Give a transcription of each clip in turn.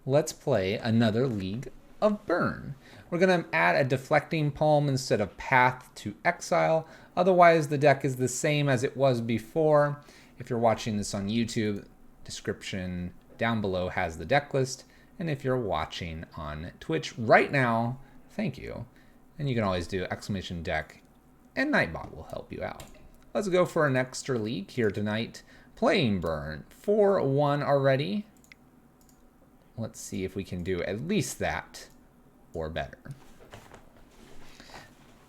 let's play another League of Burn. We're going to add a deflecting palm instead of path to exile. Otherwise, the deck is the same as it was before. If you're watching this on YouTube, description down below has the deck list. And if you're watching on Twitch right now, thank you. And you can always do exclamation deck, and Nightbot will help you out. Let's go for an extra league here tonight. Playing Burn, 4-1 already. Let's see if we can do at least that or better.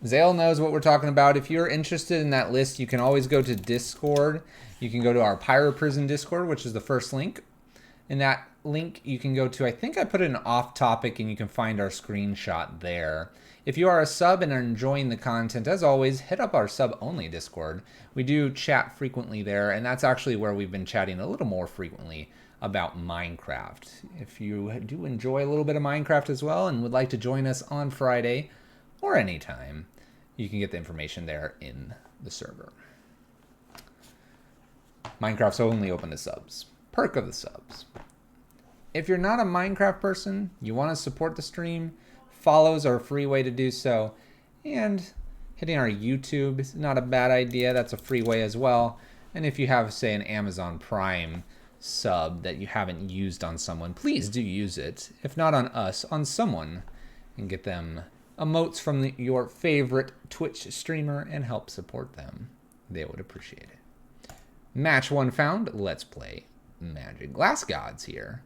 Zale knows what we're talking about. If you're interested in that list, you can always go to Discord. You can go to our Pyro Prison Discord, which is the first link. In that link, you can go to, I think I put it in off topic, and you can find our screenshot there. If you are a sub and are enjoying the content, as always, hit up our sub-only Discord. We do chat frequently there, and that's actually where we've been chatting a little more frequently about Minecraft. If you do enjoy a little bit of Minecraft as well and would like to join us on Friday or anytime, you can get the information there in the server. Minecraft's only open to subs. Perk of the subs. If you're not a Minecraft person, you want to support the stream, follows are a free way to do so, and hitting our YouTube is not a bad idea. That's a free way as well. And if you have, say, an Amazon Prime sub that you haven't used on someone, please do use it. If not on us, on someone, and get them emotes from your favorite Twitch streamer and help support them. They would appreciate it. Match 1 found. Let's play Magic. Glass God's here.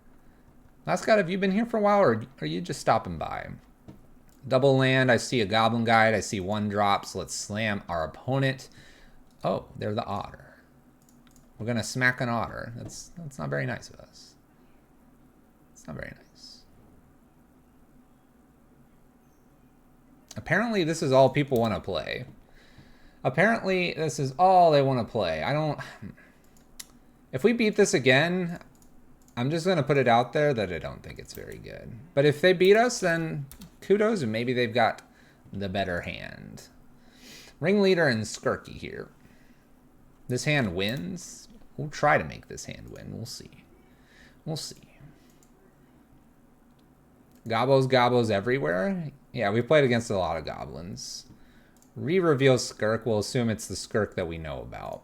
Glass God, have you been here for a while, or are you just stopping by? Double land. I see a Goblin Guide. I see 1 drops. Let's slam our opponent. Oh, they're the Otter. We're gonna smack an Otter. That's not very nice of us. It's not very nice. Apparently, this is all people want to play. Apparently, this is all they want to play. If we beat this again, I'm just going to put it out there that I don't think it's very good. But if they beat us, then kudos, and maybe they've got the better hand. Ringleader and Skirky here. This hand wins. We'll try to make this hand win. We'll see. We'll see. Gobos everywhere. Yeah, we played against a lot of goblins. Re-reveal Skirk. We'll assume it's the Skirk that we know about.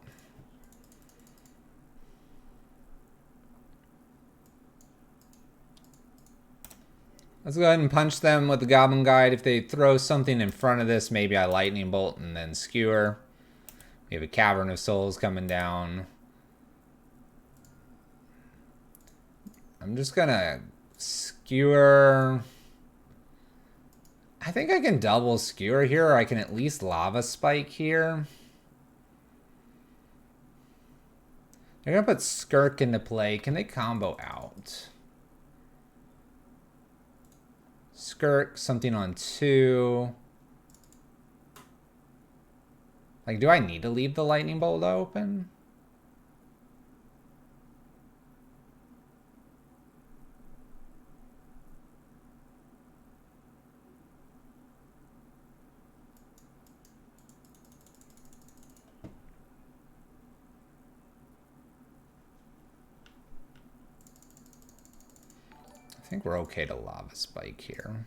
Let's go ahead and punch them with the Goblin Guide. If they throw something in front of this, maybe I Lightning Bolt and then Skewer. We have a Cavern of Souls coming down. I'm just gonna Skewer. I think I can double Skewer here, or I can at least Lava Spike here. They're gonna put Skirk into play. Can they combo out? Skirk, something on 2. Like, do I need to leave the Lightning Bolt open? I think we're okay to Lava Spike here.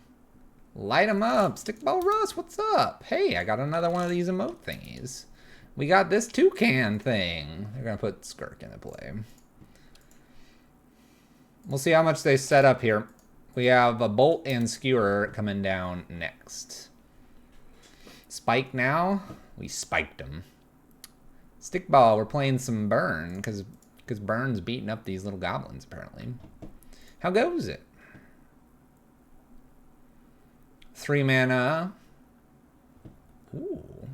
Light them up. Stickball Russ, what's up? Hey, I got another one of these emote thingies. We got this toucan thing. They're going to put Skirk into play. We'll see how much they set up here. We have a Bolt and Skewer coming down next. Spike now. We spiked them. Stickball, we're playing some Burn because Burn's beating up these little goblins apparently. How goes it? 3 mana. Ooh.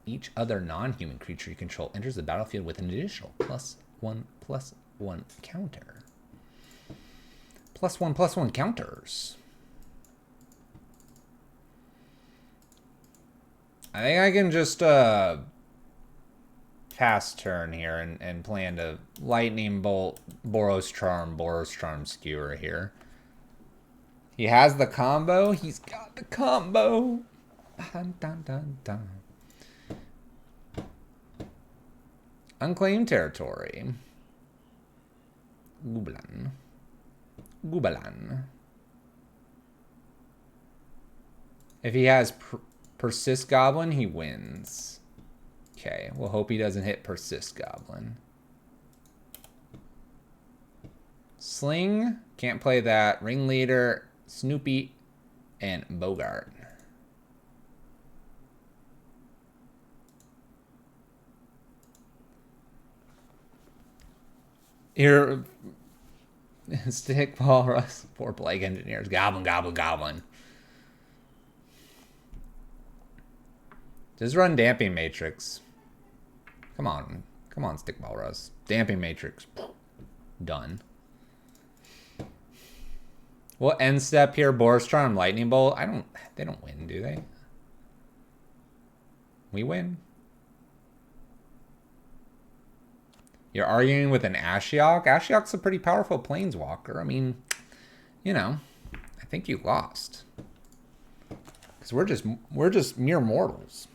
Each other non-human creature you control enters the battlefield with an additional +1/+1 counter. +1/+1 counters. I think I can just pass turn here and plan to Lightning Bolt, Boros Charm, Skewer here. He has the combo. He's got the combo. Dun, dun, dun, dun. Unclaimed territory. Goblin. Gubalan. If he has Persist Goblin, he wins. Okay, we'll hope he doesn't hit Persist Goblin. Sling, can't play that. Ringleader, Snoopy, and Bogart. Here, Stick, Walrus, 4 Plague Engineers. Goblin, Goblin, Goblin. Just run Damping Matrix. Come on. Come on, Stick Walrus. Damping Matrix. Done. We'll end step here. Boris Charm, Lightning Bolt. They don't win, do they? We win. You're arguing with an Ashiok? Ashiok's a pretty powerful planeswalker. I mean, you know, I think you lost. Because we're just mere mortals.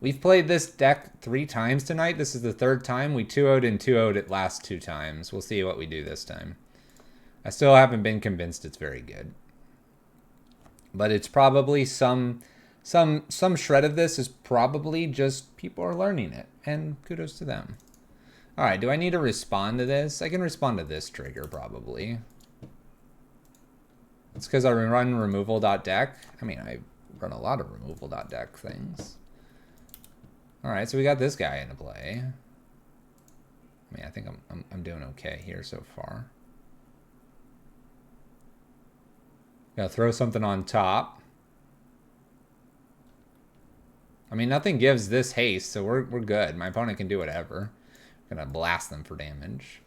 We've played this deck 3 times tonight. This is the 3rd time. We 2-0'd and 2-0'd it last 2 times. We'll see what we do this time. I still haven't been convinced it's very good. But it's probably some shred of this is probably just people are learning it. And kudos to them. Alright, do I need to respond to this? I can respond to this trigger probably. It's because I run removal.deck. I mean, I run a lot of removal.deck things. Alright, so we got this guy into play. I mean, I think I'm doing okay here so far. Gotta throw something on top. I mean, nothing gives this haste, so we're good. My opponent can do whatever. I'm gonna blast them for damage.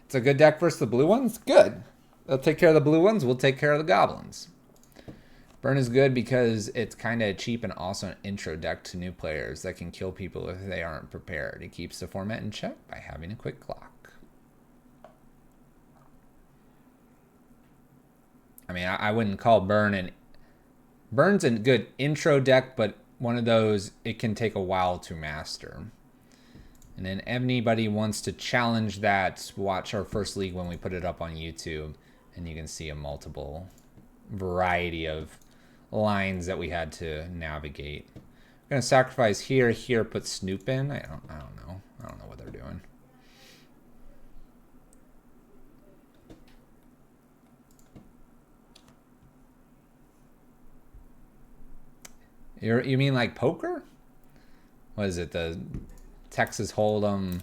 It's a good deck versus the blue ones? Good. They'll take care of the blue ones, we'll take care of the goblins. Burn is good because it's kind of cheap and also an intro deck to new players that can kill people if they aren't prepared. It keeps the format in check by having a quick clock. I mean, I wouldn't call Burn's a good intro deck, but one of those it can take a while to master. And then if anybody wants to challenge that, watch our first league when we put it up on YouTube, and you can see a multiple variety of lines that we had to navigate. I'm gonna sacrifice here, put Snoop in. I don't know. I don't know what they're doing. You mean like poker? What is it? The Texas Hold'em,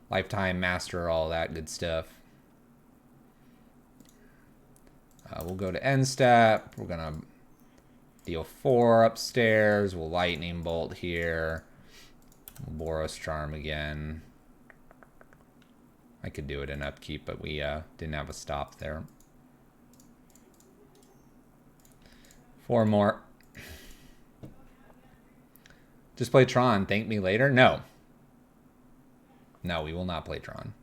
Lifetime Master, all that good stuff. We'll go to end step. We're gonna deal 4 upstairs. We'll Lightning Bolt here. Boros Charm again. I could do it in upkeep, but we didn't have a stop there. 4 more. Just play Tron. Thank me later? No. No, we will not play Tron.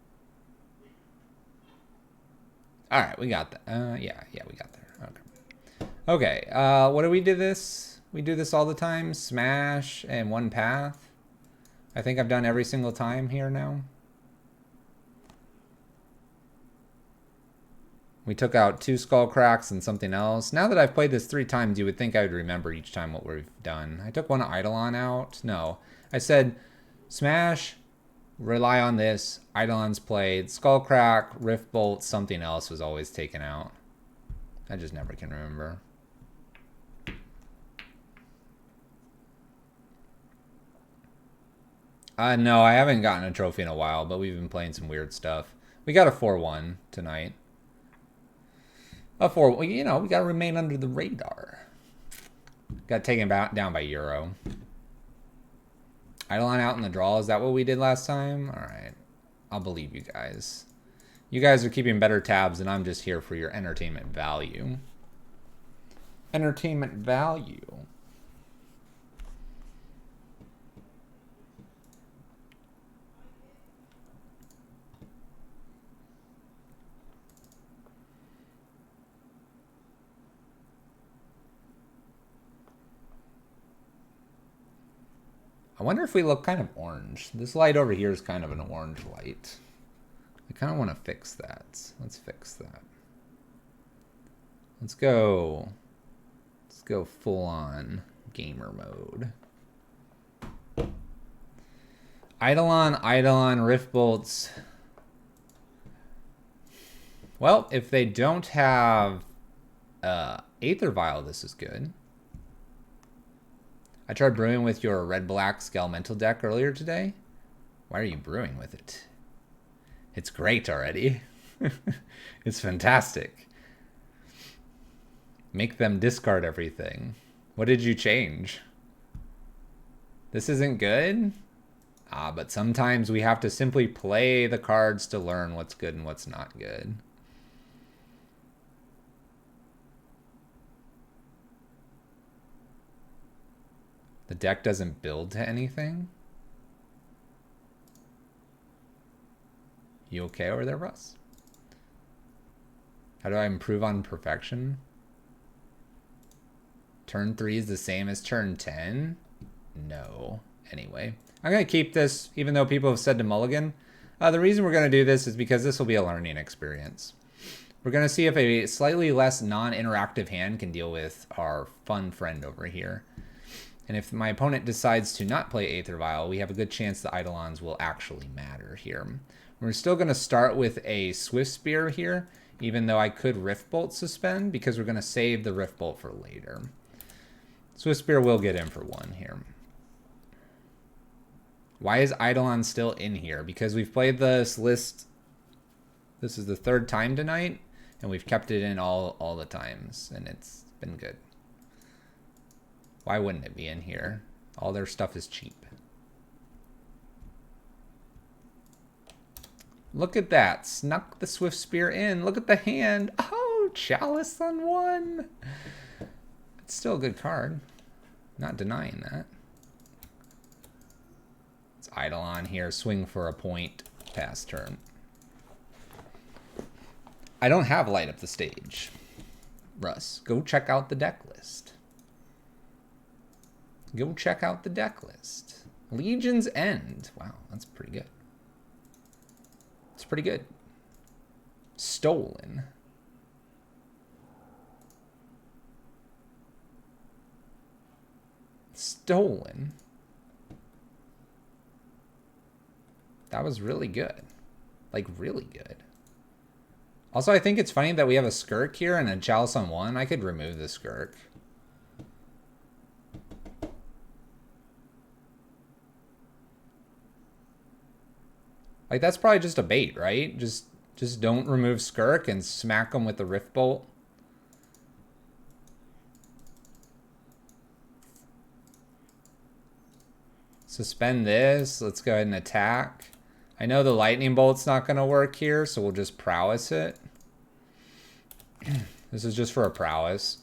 All right, we got that. Yeah, we got there. Okay. Okay. What do we do this? We do this all the time. Smash and 1 path. I think I've done every single time here now. We took out 2 skull cracks and something else. Now that I've played this 3 times, you would think I would remember each time what we've done. I took 1 Eidolon out. No. I said smash, rely on this. Eidolon's played. Skull crack, Rift Bolt, something else was always taken out. I just never can remember. No, I haven't gotten a trophy in a while, but we've been playing some weird stuff. We got a 4-1 tonight. You know, we got to remain under the radar. Got taken down by Euro. Eidolon out in the draw. Is that what we did last time? All right. I'll believe you guys. You guys are keeping better tabs, and I'm just here for your entertainment value. Entertainment value. I wonder if we look kind of orange. This light over here is kind of an orange light. kind of want to fix that. Let's fix that. Let's go full on gamer mode. Eidolon, Rift Bolts. Well, if they don't have Aether Vial, this is good. I tried brewing with your red-black Skelemental deck earlier today. Why are you brewing with it? It's great already. It's fantastic. Make them discard everything. What did you change? This isn't good? Ah, but sometimes we have to simply play the cards to learn what's good and what's not good. The deck doesn't build to anything? You okay over there, Russ? How do I improve on perfection? Turn 3 is the same as turn 10? No. Anyway, I'm going to keep this, even though people have said to mulligan. The reason we're going to do this is because this will be a learning experience. We're going to see if a slightly less non-interactive hand can deal with our fun friend over here. And if my opponent decides to not play Aether Vial, we have a good chance the Eidolons will actually matter here. We're still going to start with a Swift Spear here, even though I could Rift Bolt suspend, because we're going to save the Rift Bolt for later. Swift Spear will get in for 1 here. Why is Eidolon still in here? Because we've played this list, this is the 3rd time tonight, and we've kept it in all the times, and it's been good. Why wouldn't it be in here? All their stuff is cheap. Look at that. Snuck the Swift Spear in. Look at the hand. Oh, Chalice on 1. It's still a good card. Not denying that. It's Eidolon here. Swing for a point. Pass turn. I don't have Light Up the Stage. Russ, go check out the deck list. Go check out the deck list. Legion's End. Wow, that's pretty good. It's pretty good. Stolen. Stolen. That was really good. Like, really good. Also, I think it's funny that we have a Skirk here and a Chalice on 1. I could remove the Skirk. Like, that's probably just a bait, right? Just don't remove Skirk and smack them with the Rift Bolt. Suspend this. Let's go ahead and attack. I know the Lightning Bolt's not going to work here, so we'll just prowess it. This is just for a prowess.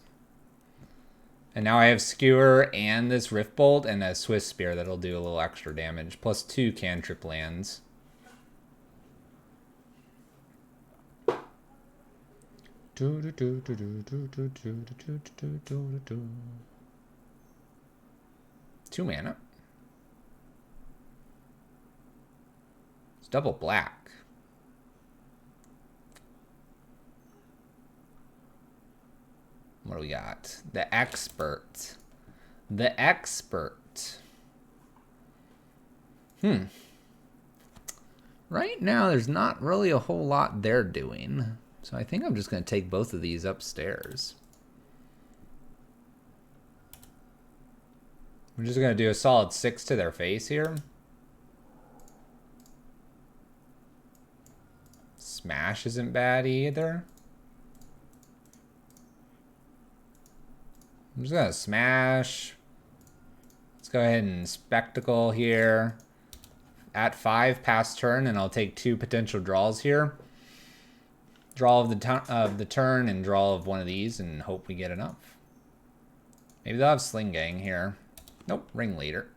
And now I have Skewer and this Rift Bolt and a Swift Spear that'll do a little extra damage. Plus 2 cantrip lands. Two mana. It's double black. What do we got? The Expert. The Expert. Right now, there's not really a whole lot they're doing. So I think I'm just going to take both of these upstairs. We're just going to do a solid 6 to their face here. Smash isn't bad either. I'm just going to smash. Let's go ahead and Spectacle here. At 5 pass turn, and I'll take 2 potential draws here. Draw of the turn and draw of one of these and hope we get enough. Maybe they'll have sling-gang here. Nope, Ringleader.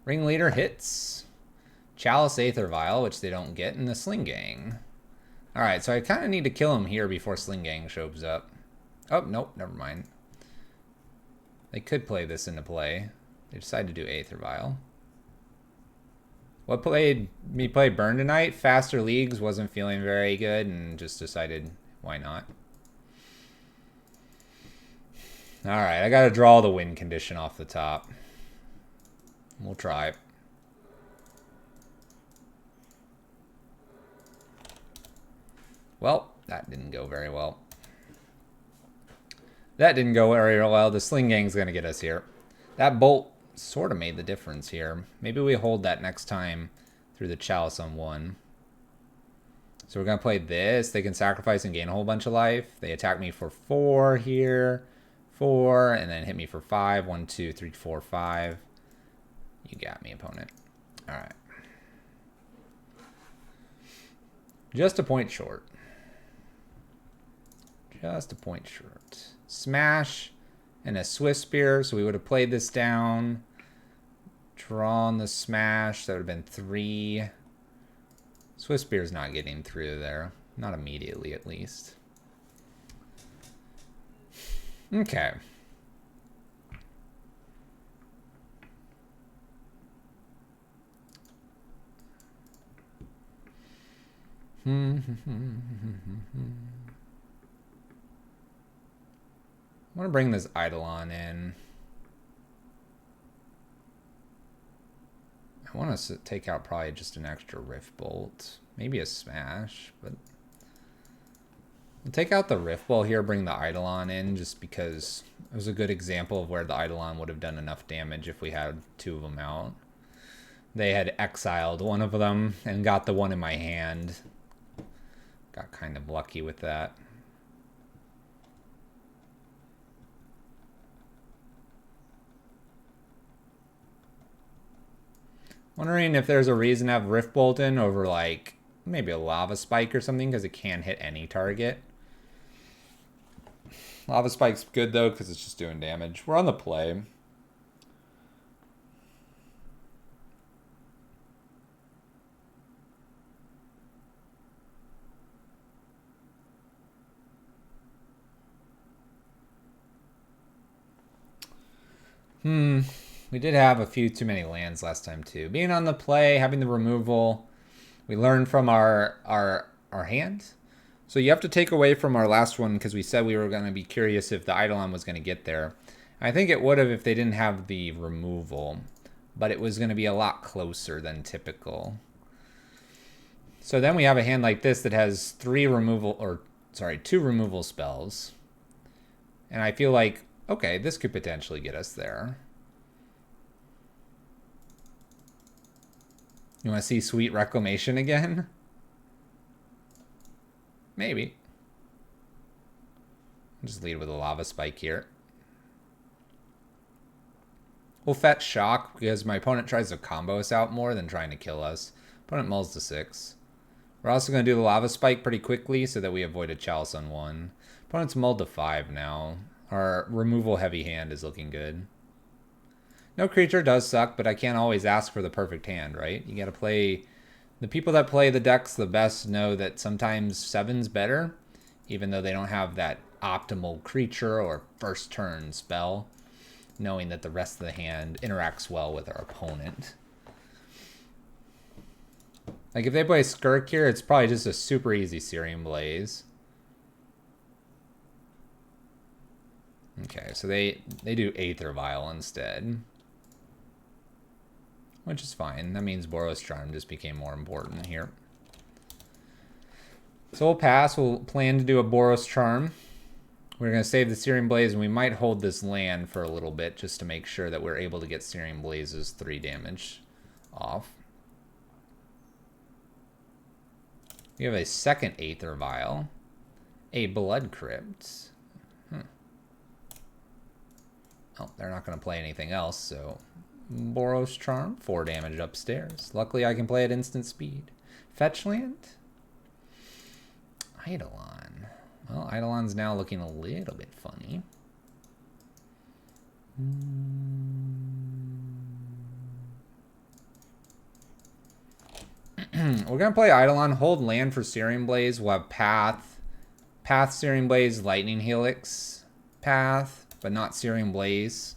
Ringleader hits. Chalice Aether Vial, which they don't get, and the sling-gang. Alright, so I kind of need to kill him here before sling-gang shows up. Oh, nope, never mind. They could play this into play. They decided to do Aether Vial. What played me play Burn tonight? Faster Leagues, wasn't feeling very good and just decided why not. Alright, I gotta draw the win condition off the top. We'll try. Well, that didn't go very well. That didn't go very well. The Sling Gang's gonna get us here. That bolt sort of made the difference here. Maybe we hold that next time through the Chalice on 1. So we're going to play this. They can sacrifice and gain a whole bunch of life. They attack me for 4 here. 4, and then hit me for 5. 1, 2, 3, 4, 5. You got me, opponent. All right. Just a point short. Just a point short. Smash and a Swift Spear. So we would have played this down. Drawn the smash. That would have been 3. Swift Spear's not getting through there. Not immediately, at least. Okay. I want to bring this Eidolon in. I want to take out probably just an extra Rift Bolt. Maybe a Smash, but... We'll take out the Rift Bolt here, bring the Eidolon in, just because it was a good example of where the Eidolon would have done enough damage if we had 2 of them out. They had exiled one of them and got the one in my hand. Got kind of lucky with that. Wondering if there's a reason to have Rift Bolt in over, like, maybe a Lava Spike or something, because it can hit any target. Lava Spike's good, though, because it's just doing damage. We're on the play. We did have a few too many lands last time, too. Being on the play, having the removal, we learned from our hand. So you have to take away from our last one, because we said we were going to be curious if the Eidolon was going to get there. I think it would have if they didn't have the removal, but it was going to be a lot closer than typical. So then we have a hand like this that has 2 removal spells. And I feel like, okay, this could potentially get us there. You want to see Sweet Reclamation again? Maybe. I'll just lead with a Lava Spike here. We'll fetch Shock because my opponent tries to combo us out more than trying to kill us. Opponent mulls to 6. We're also going to do the Lava Spike pretty quickly so that we avoid a Chalice on 1. Opponent's mulled to 5 now. Our removal heavy hand is looking good. No creature does suck, but I can't always ask for the perfect hand, right? You gotta play... The people that play the decks the best know that sometimes 7's better, even though they don't have that optimal creature or first turn spell, knowing that the rest of the hand interacts well with our opponent. Like if they play Skirk here, it's probably just a super easy Searing Blaze. Okay, so they do Aether Vial instead. Which is fine. That means Boros Charm just became more important here. So we'll pass. We'll plan to do a Boros Charm. We're going to save the Searing Blaze, and we might hold this land for a little bit just to make sure that we're able to get Searing Blaze's 3 damage off. We have a second Aether Vial. A Blood Crypt. Oh, they're not going to play anything else, so... Boros Charm, 4 damage upstairs. Luckily, I can play at instant speed. Fetch land? Eidolon. Well, Eidolon's now looking a little bit funny. We're going to play Eidolon, hold land for Searing Blaze. We'll have Path, Searing Blaze, Lightning Helix, Path, but not Searing Blaze.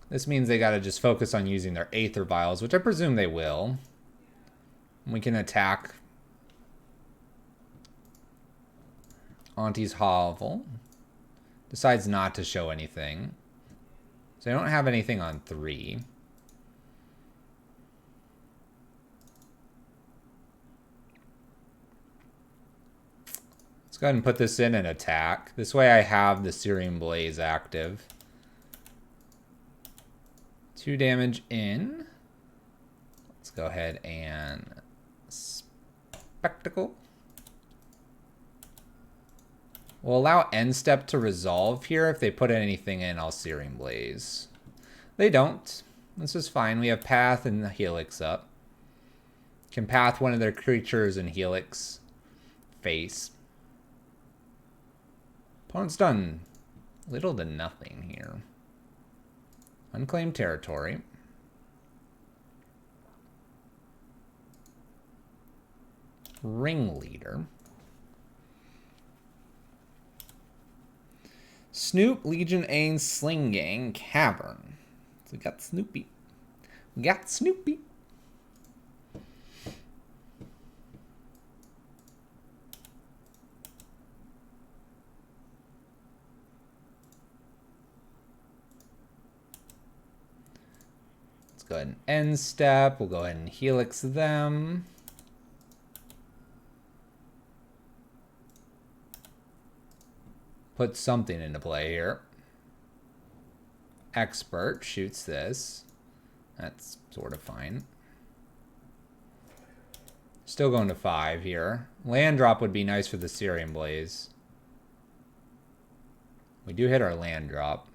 This means they gotta just focus on using their Aether Vials, which I presume they will. We can attack Auntie's Hovel. Decides not to show anything. So I don't have anything on 3. Let's go ahead and put this in and attack. This way I have the Searing Blaze active. 2 damage in. Let's go ahead and Spectacle. We'll allow end step to resolve here. If they put anything in, I'll Searing Blaze. They don't. This is fine. We have Path and the Helix up. Can Path one of their creatures and Helix face. Opponent's done little to nothing here. Unclaimed territory. Ringleader. Snoop, Legion, Aang, Sling-gang, Cavern. So we got Snoopy. We got Snoopy. Let's go ahead and end step. We'll go ahead and Helix them. Put something into play here. Expert shoots this. That's sort of fine. Still going to 5 here. Land drop would be nice for the Searing Blaze. We do hit our land drop.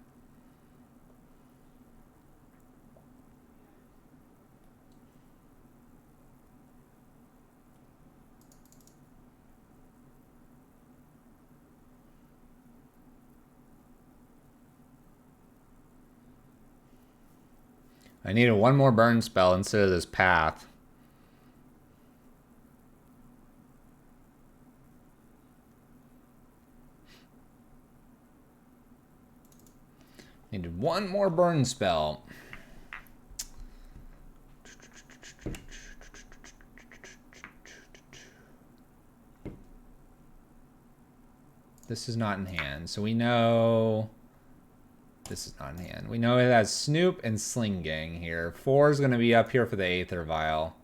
I needed one more burn spell instead of this Path. Needed one more burn spell. This is not in hand, so we know... This is not in hand. We know it has Snoop and Sling-gang here. 4 is going to be up here for the Aether Vial.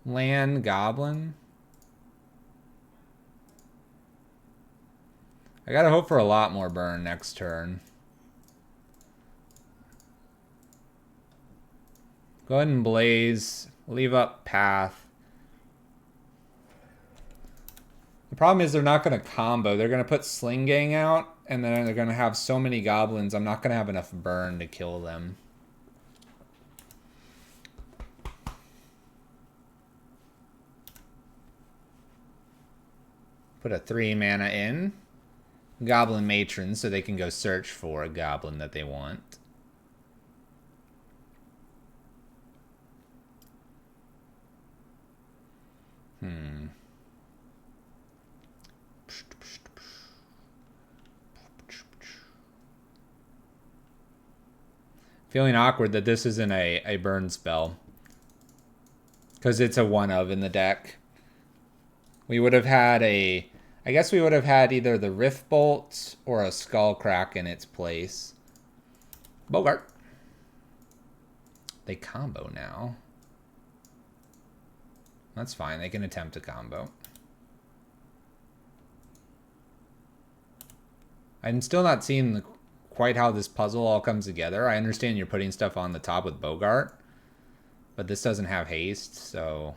Land Goblin. I gotta hope for a lot more burn next turn. Go ahead and Blaze. Leave up Path. The problem is they're not going to combo. They're going to put Sling-gang out, and then they're going to have so many goblins, I'm not going to have enough burn to kill them. Put a 3 mana in. Goblin Matron, so they can go search for a goblin that they want. Feeling awkward that this isn't a burn spell. Because it's a 1-of in the deck. We would have had a... I guess we would have had either the Rift Bolt or a Skullcrack in its place. Bogart. They combo now. That's fine. They can attempt a combo. I'm still not seeing quite how this puzzle all comes together. I understand you're putting stuff on the top with Bogart, but this doesn't have haste, so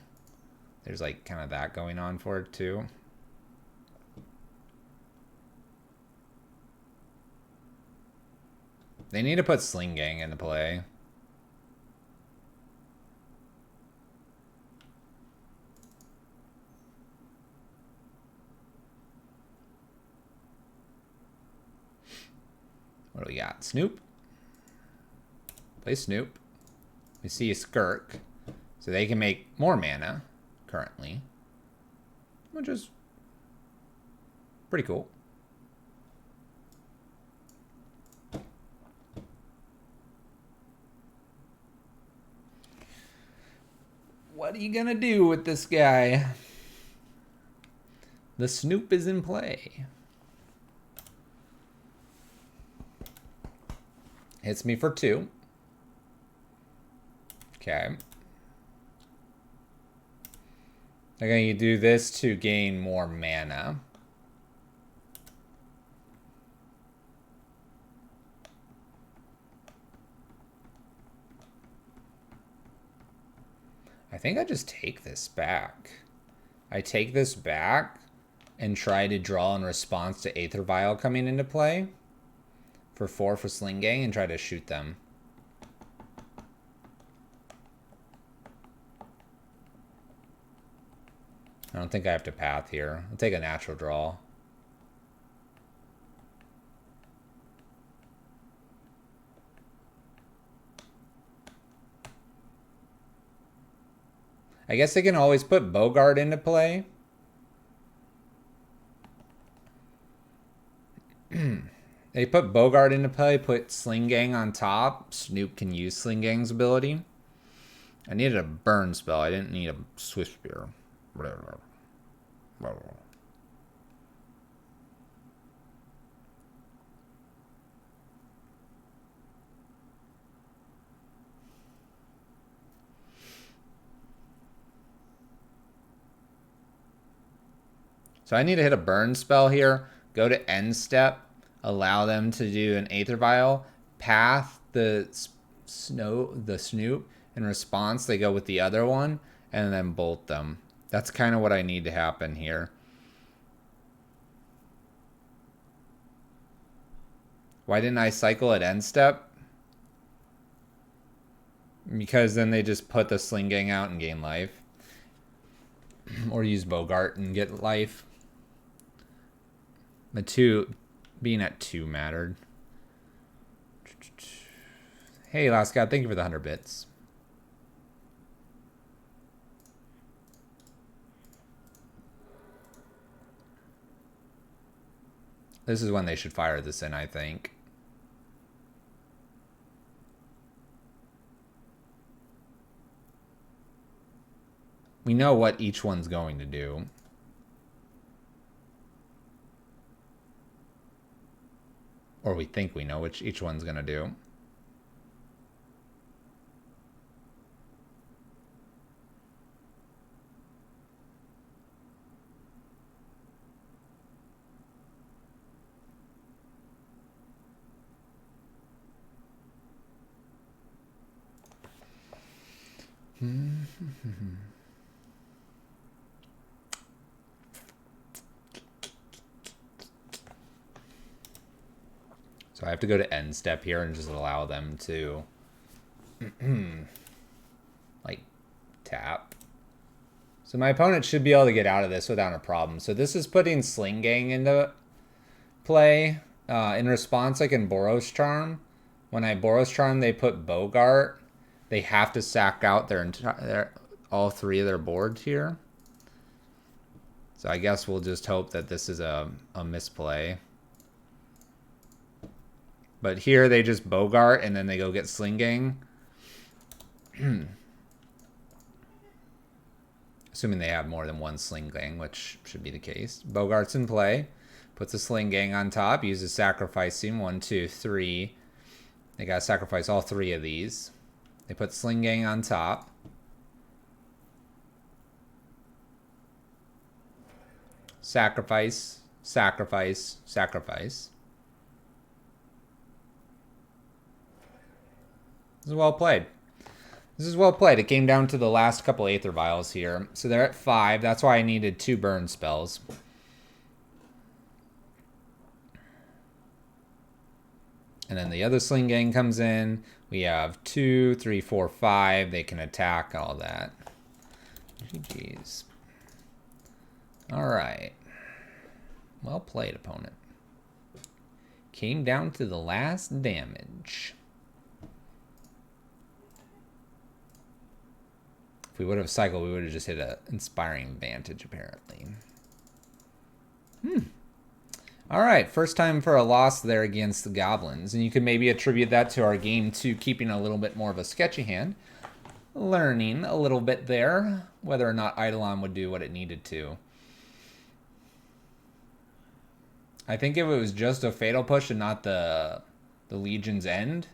there's like kind of that going on for it too. They need to put Sling-gang into play. What do we got? Snoop. Play Snoop. We see a Skirk. So they can make more mana currently. Which is Pretty cool. What are you gonna do with this guy? The Snoop is in play. Hits me for 2. Okay. I'm going to do this to gain more mana. I think I just take this back. I take this back and try to draw in response to Aether Vial coming into play for 4 for Sling-gang and try to shoot them. I don't think I have to path here. I'll take a natural draw. I guess they can always put Bogart into play. They put Bogart into play, put Sling-gang on top. Snoop can use Sling-gang's ability. I needed a burn spell. I didn't need a Swift Spear. So I need to hit a burn spell here. Go to end step. Allow them to do an Aether Vial. Path the Snoop. In response, they go with the other one. And then bolt them. That's kind of what I need to happen here. Why didn't I cycle at end step? Because then they just put the Sling-gang out and gain life. Or use Bogart and get life. The 2, being at 2 mattered. Hey, last guy, thank you for the 100 bits. This is when they should fire this in, I think. We know what each one's going to do. Or we think we know which each one's going to do. So I have to go to end step here and just allow them to like tap. So my opponent should be able to get out of this without a problem. So this is putting Sling-gang into play. In response, I can Boros Charm. When I Boros Charm, they put Bogart. They have to sack out their all 3 of their boards here. So I guess we'll just hope that this is a misplay. But here they just Bogart and then they go get Sling-gang. Assuming they have more than one Sling-gang, which should be the case. Bogart's in play. Puts a Sling-gang on top. Uses sacrificing. 1, 2, 3. They gotta sacrifice all 3 of these. They put Sling-gang on top. Sacrifice. Sacrifice. Sacrifice. This is well played. This is well played. It came down to the last couple Aether Vials here. So they're at 5. That's why I needed 2 burn spells. And then the other Sling-gang comes in. We have 2, 3, 4, 5. They can attack, all that. GG's. All right. Well played, opponent. Came down to the last damage. If we would have cycled, we would have just hit an Inspiring Vantage, apparently. All right, first time for a loss there against the Goblins. And you could maybe attribute that to our game 2 keeping a little bit more of a sketchy hand. Learning a little bit there, whether or not Eidolon would do what it needed to. I think if it was just a Fatal Push and not the Legion's End,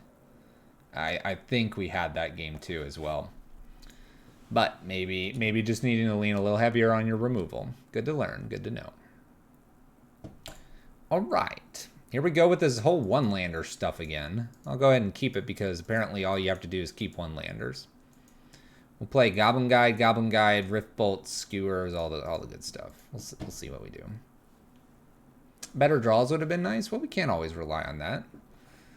I think we had that game too as well. But maybe just needing to lean a little heavier on your removal. Good to learn, good to know. All right, here we go with this whole one-lander stuff again. I'll go ahead and keep it because apparently all you have to do is keep one-landers. We'll play Goblin Guide, Rift Bolts, Skewers, all the good stuff. We'll see what we do. Better draws would have been nice. Well, we can't always rely on that.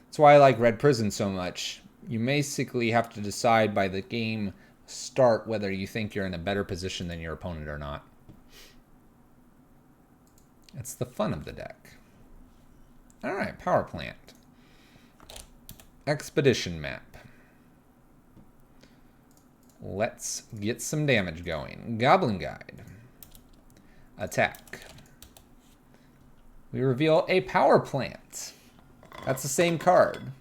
That's why I like Red Prison so much. You basically have to decide by the game start whether you think you're in a better position than your opponent or not. It's the fun of the deck. All right, Power Plant. Expedition Map. Let's get some damage going. Goblin Guide. Attack. We reveal a Power Plant. That's the same card.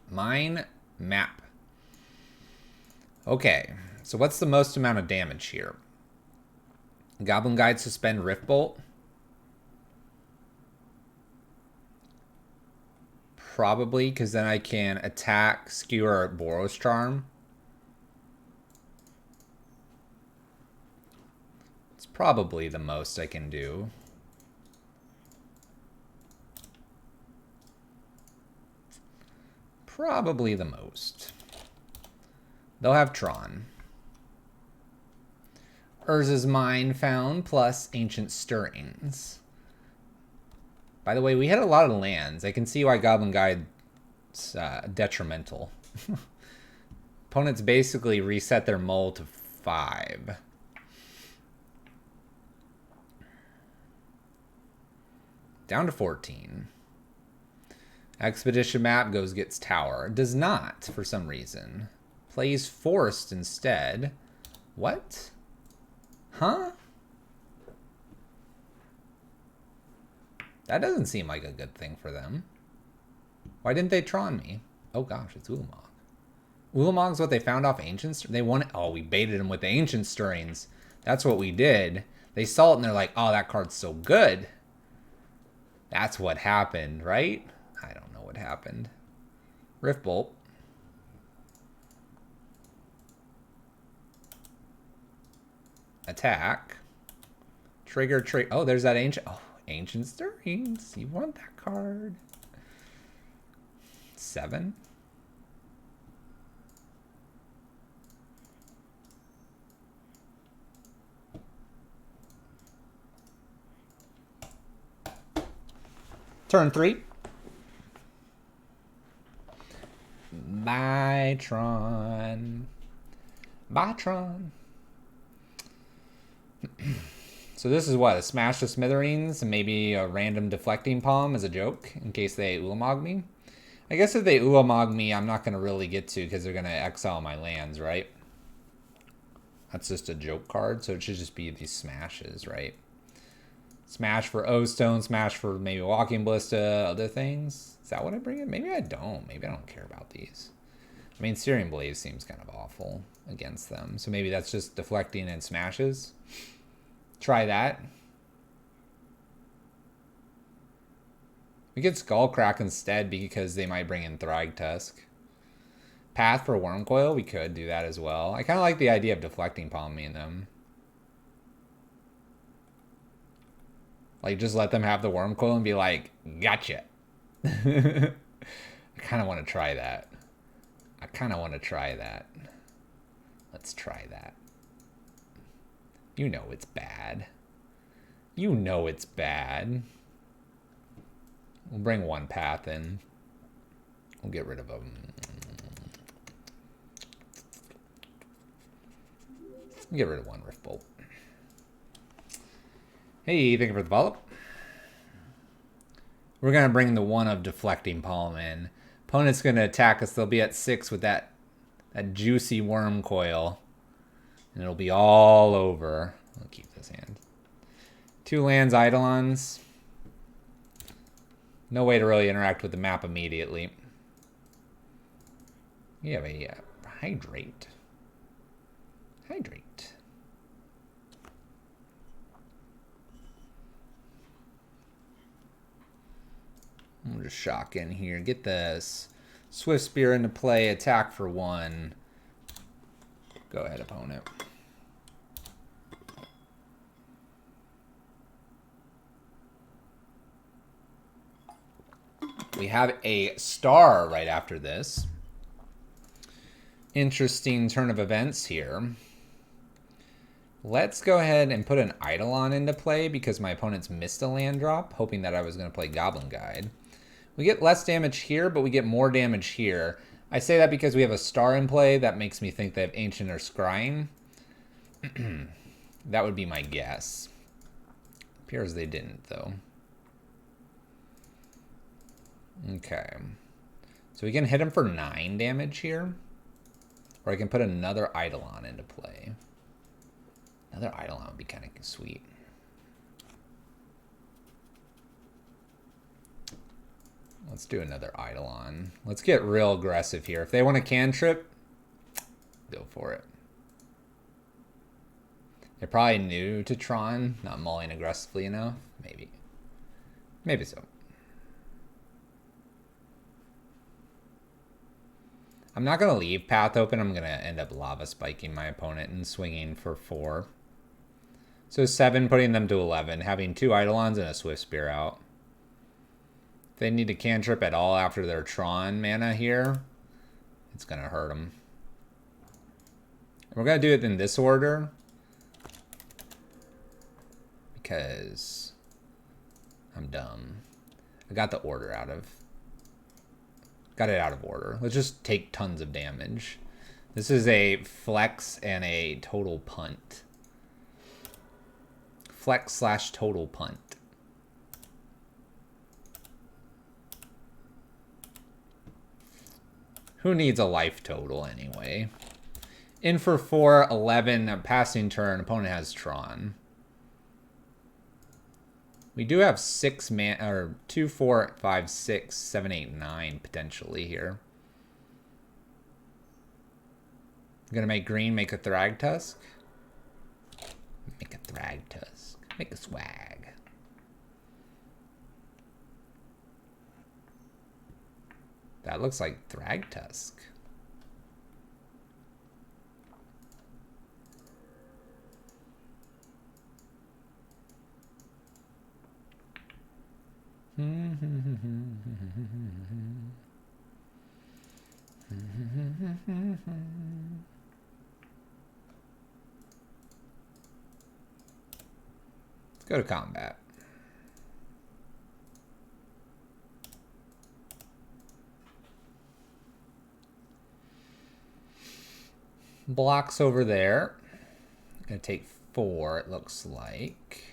Mine Map. Okay, so what's the most amount of damage here? Goblin Guide, suspend Rift Bolt. Probably, because then I can attack, Skewer, or Boros Charm. It's probably the most I can do. Probably the most. They'll have Tron. Urza's Mine found, plus Ancient Stirrings. By the way, we had a lot of lands. I can see why Goblin Guide's detrimental. Opponents basically reset their mull to 5. Down to 14. Expedition Map gets Tower. Does not, for some reason. Plays Forest instead. What? Huh? That doesn't seem like a good thing for them. Why didn't they Tron me? Oh gosh, it's Ulamog. Ulamog's what they found off Ancient. They wanted. Oh, we baited them with the Ancient Stirrings. That's what we did. They saw it and they're like, oh, that card's so good. That's what happened, right? I don't know what happened. Rift Bolt. Attack. Trigger. Oh, there's that Ancient. Oh, Ancient Stirrings. You want that card. 7. Turn 3. Bye, Tron. Bye, Tron. So this is what? A Smash to Smithereens and maybe a random Deflecting Palm as a joke in case they Ulamog me? I guess if they Ulamog me, I'm not going to really get to because they're going to exile my lands, right? That's just a joke card, so it should just be these smashes, right? Smash for O-Stone, smash for maybe Walking Ballista, other things. Is that what I bring in? Maybe I don't. Maybe I don't care about these. I mean, Searing Blaze seems kind of awful against them. So maybe that's just deflecting and smashes. Try that. We could Skullcrack instead because they might bring in Thragtusk. Path for Wormcoil, we could do that as well. I kind of like the idea of deflecting palming them. Like, just let them have the Wormcoil and be like, gotcha. I kind of want to try that. Let's try that. You know it's bad. You know it's bad. We'll bring one path in. We'll get rid of them. Get rid of one Rift Bolt. Hey, thank you for the follow. We're going to bring the one of Deflecting Palm in. Opponent's going to attack us. They'll be at 6 with that That juicy worm coil. And it'll be all over. I'll keep this hand. 2 lands, Eidolons. No way to really interact with the map immediately. We have a hydrate. Hydrate. We'll just shock in here. Get this Swift Spear into play. Attack for 1. Go ahead, opponent. We have a star right after this. Interesting turn of events here. Let's go ahead and put an Eidolon into play because my opponent's missed a land drop, hoping that I was going to play Goblin Guide. We get less damage here, but we get more damage here. I say that because we have a star in play. That makes me think they have Ancient or Scrying. That would be my guess. Appears they didn't, though. Okay. So we can hit him for 9 damage here. Or I can put another Eidolon into play. Another Eidolon would be kind of sweet. Let's do another Eidolon. Let's get real aggressive here. If they want a cantrip, go for it. They're probably new to Tron, not mulling aggressively enough. Maybe. Maybe so. I'm not going to leave path open. I'm going to end up lava spiking my opponent and swinging for 4. So 7, putting them to 11. Having 2 Eidolons and a Swift Spear out. If they need a cantrip at all after their Tron mana here, it's going to hurt them. We're going to do it in this order. Because I'm dumb. I got the order out of... Got it out of order. Let's just take tons of damage. This is a flex and a total punt. Flex / total punt. Who needs a life total anyway? In for 4, 11, passing turn. Opponent has Tron. We do have 6 man or 2, 4, 5, 6, 7, 8, 9 potentially here. I'm gonna make green, make a Thragtusk. Make a Thragtusk. Make a swag. That looks like Thragtusk. Let's go to combat. Blocks over there. Gonna take 4, it looks like.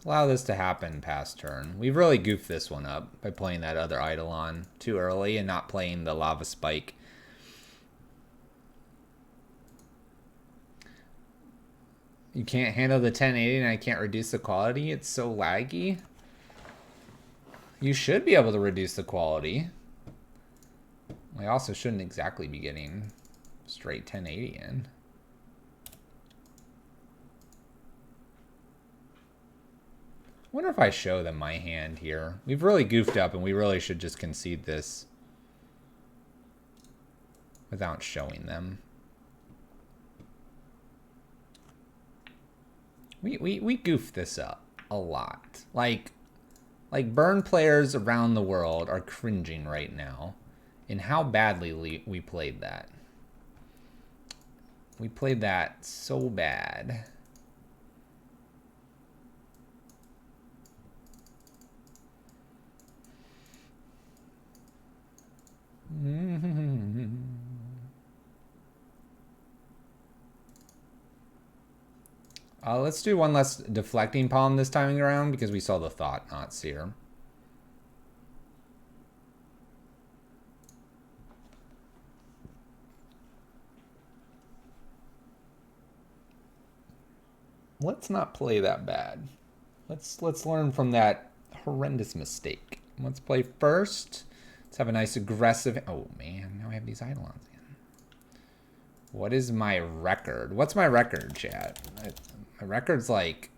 Allow this to happen past turn. We've really goofed this one up by playing that other Eidolon too early and not playing the Lava Spike. You can't handle the 1080 and I can't reduce the quality. It's so laggy. You should be able to reduce the quality. I also shouldn't exactly be getting straight 1080 in. I wonder if I show them my hand here. We've really goofed up and we really should just concede this without showing them. We goofed this up a lot. Like Burn players around the world are cringing right now in how badly we played that. We played that so bad. Let's do one less deflecting palm this time around because we saw the thought knots here. Let's not play that bad. Let's learn from that horrendous mistake. Let's play first. Let's have a nice aggressive. Oh man, now I have these eidolons again. What is my record? What's my record, chat? My record's like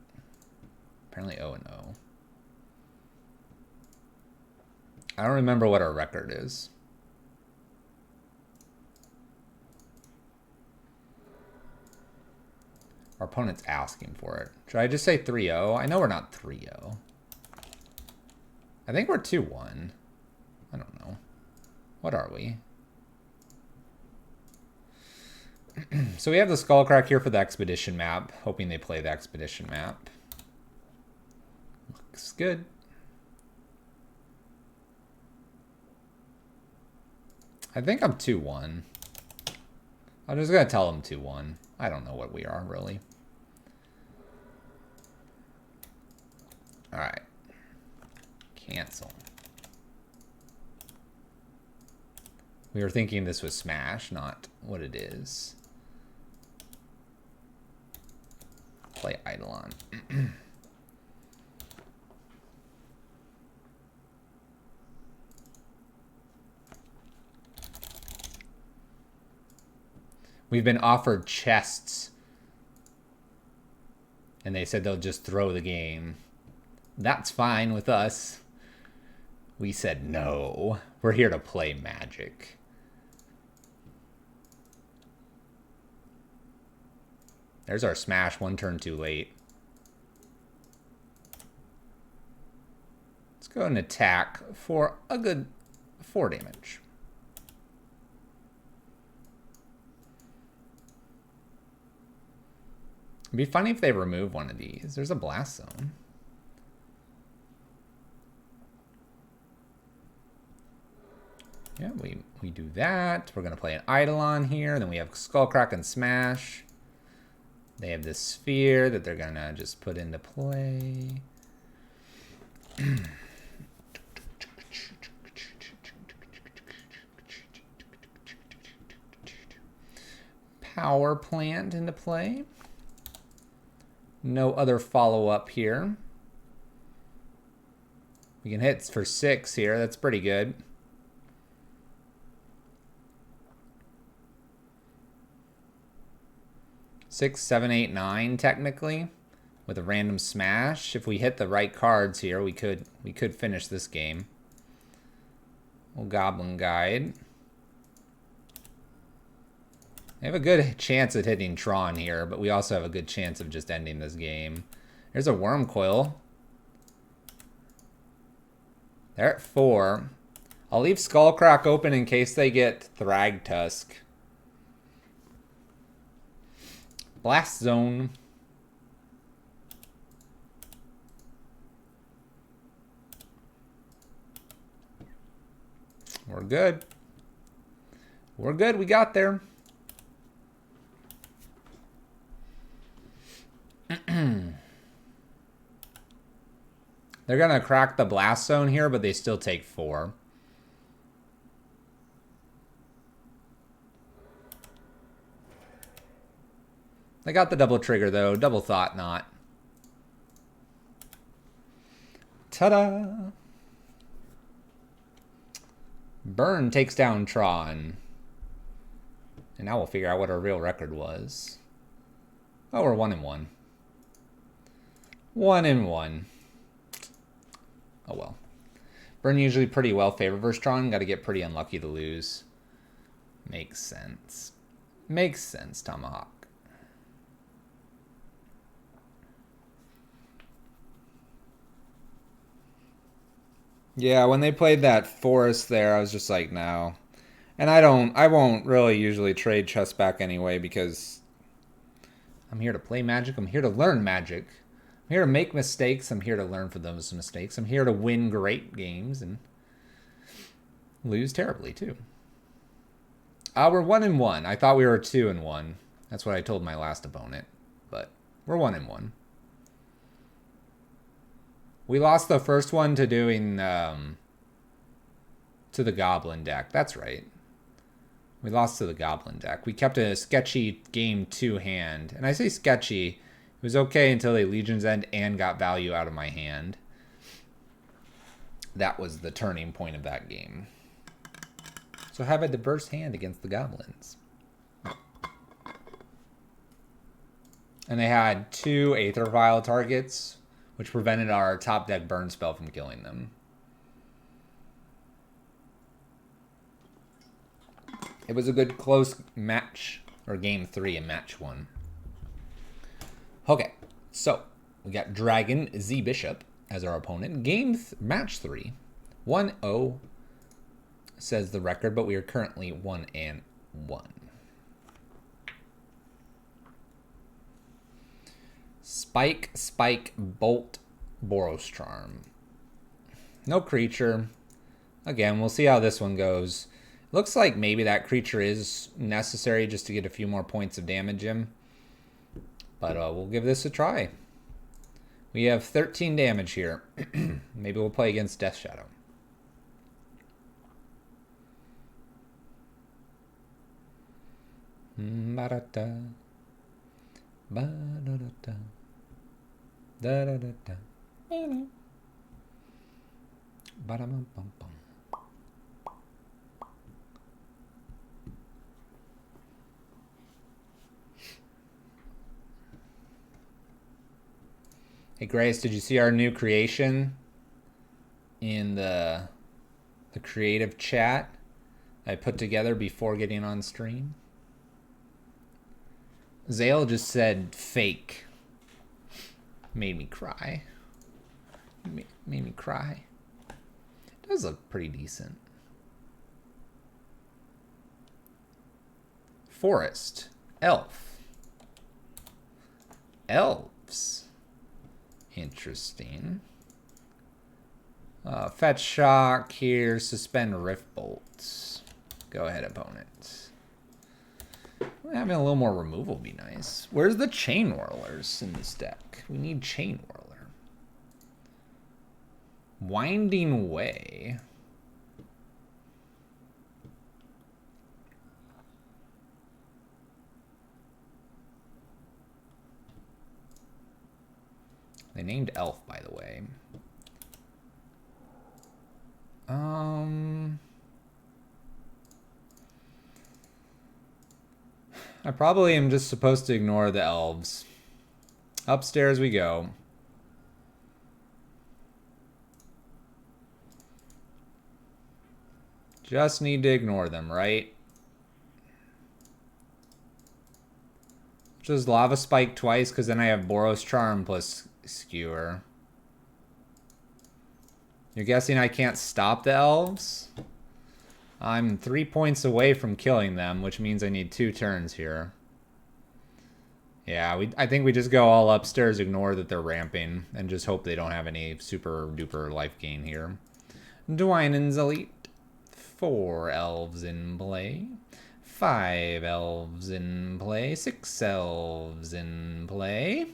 apparently 0-0. I don't remember what our record is. Our opponent's asking for it. Should I just say 3-0? I know we're not 3-0. I think we're 2-1. I don't know. What are we? So we have the Skullcrack here for the Expedition map. Hoping they play the Expedition map. Looks good. I think I'm 2-1. I'm just going to tell them 2-1. I don't know what we are, really. Alright. Cancel. We were thinking this was Smash, not what it is. Play Eidolon. We've been offered chests. And they said they'll just throw the game. That's fine with us. We said no. We're here to play Magic. There's our Smash, one turn too late. Let's go and attack for a good 4 damage. It'd be funny if they remove one of these. There's a Blast Zone. Yeah, we do that. We're going to play an Eidolon here. Then we have Skullcrack and Smash. They have this sphere that they're going to just put into play. Power plant into play. No other follow-up here. We can hit for 6 here. That's pretty good. Six, 7, 8, 9, technically, with a random smash. If we hit the right cards here, we could finish this game. Little Goblin Guide. We have a good chance at hitting Tron here, but we also have a good chance of just ending this game. There's a Worm Coil. They're at 4. I'll leave Skullcrack open in case they get Thragtusk. Blast Zone. We're good. We're good. We got there. They're going to crack the Blast Zone here, but they still take 4. They got the double trigger, though. Double Thought Knot. Ta-da! Burn takes down Tron. And now we'll figure out what our real record was. Oh, we're 1-1. 1-1. Oh well. Burn usually pretty well favored versus Tron. Got to get pretty unlucky to lose. Makes sense. Makes sense, Tomahawk. Yeah, when they played that Forest there, I was just like, no. And I won't really usually trade chess back anyway because I'm here to play Magic. I'm here to learn Magic. I'm here to make mistakes. I'm here to learn from those mistakes. I'm here to win great games and lose terribly too. We're 1-1. I thought we were 2-1. That's what I told my last opponent, but We're 1-1. We lost the first one to doing to the Goblin deck. That's right. We lost to the Goblin deck. We kept a sketchy game 2 hand. And I say sketchy. It was okay until they Legion's End and got value out of my hand. That was the turning point of that game. So have a diverse hand against the Goblins. And they had 2 Aether Vial targets, which prevented our top deck burn spell from killing them. It was a good close match, or game 3 in match 1. Okay, so we got Dragon Z Bishop as our opponent. Match 3, 1-0 says the record, but we are currently 1-1. Spike, Bolt, Boros Charm. No creature. Again, we'll see how this one goes. Looks like maybe that creature is necessary just to get a few more points of damage in. But we'll give this a try. We have 13 damage here. Maybe we'll play against Death Shadow. Ba-da-da. Ba-da-da-da. Da-da-da-da. Ba-da-bum-bum-bum. Hey Grace, did you see our new creation in the creative chat I put together before getting on stream? Zale just said fake. Made me cry. Made me cry. It does look pretty decent. Forest. Elf. Elves. Interesting. Fetch Shock here. Suspend Rift Bolts. Go ahead, opponent. Having a little more removal would be nice. Where's the Chain Whirlers in this deck? We need Chain Whirler. Winding Way. They named Elf, by the way. I probably am just supposed to ignore the elves. Upstairs we go. Just need to ignore them, right? Just Lava Spike twice, because then I have Boros Charm plus Skewer. You're guessing I can't stop the elves? I'm 3 points away from killing them, which means I need 2 turns here. Yeah, I think we just go all upstairs, ignore that they're ramping, and just hope they don't have any super duper life gain here. Dwynen's Elite. 4 elves in play. 5 elves in play. 6 elves in play.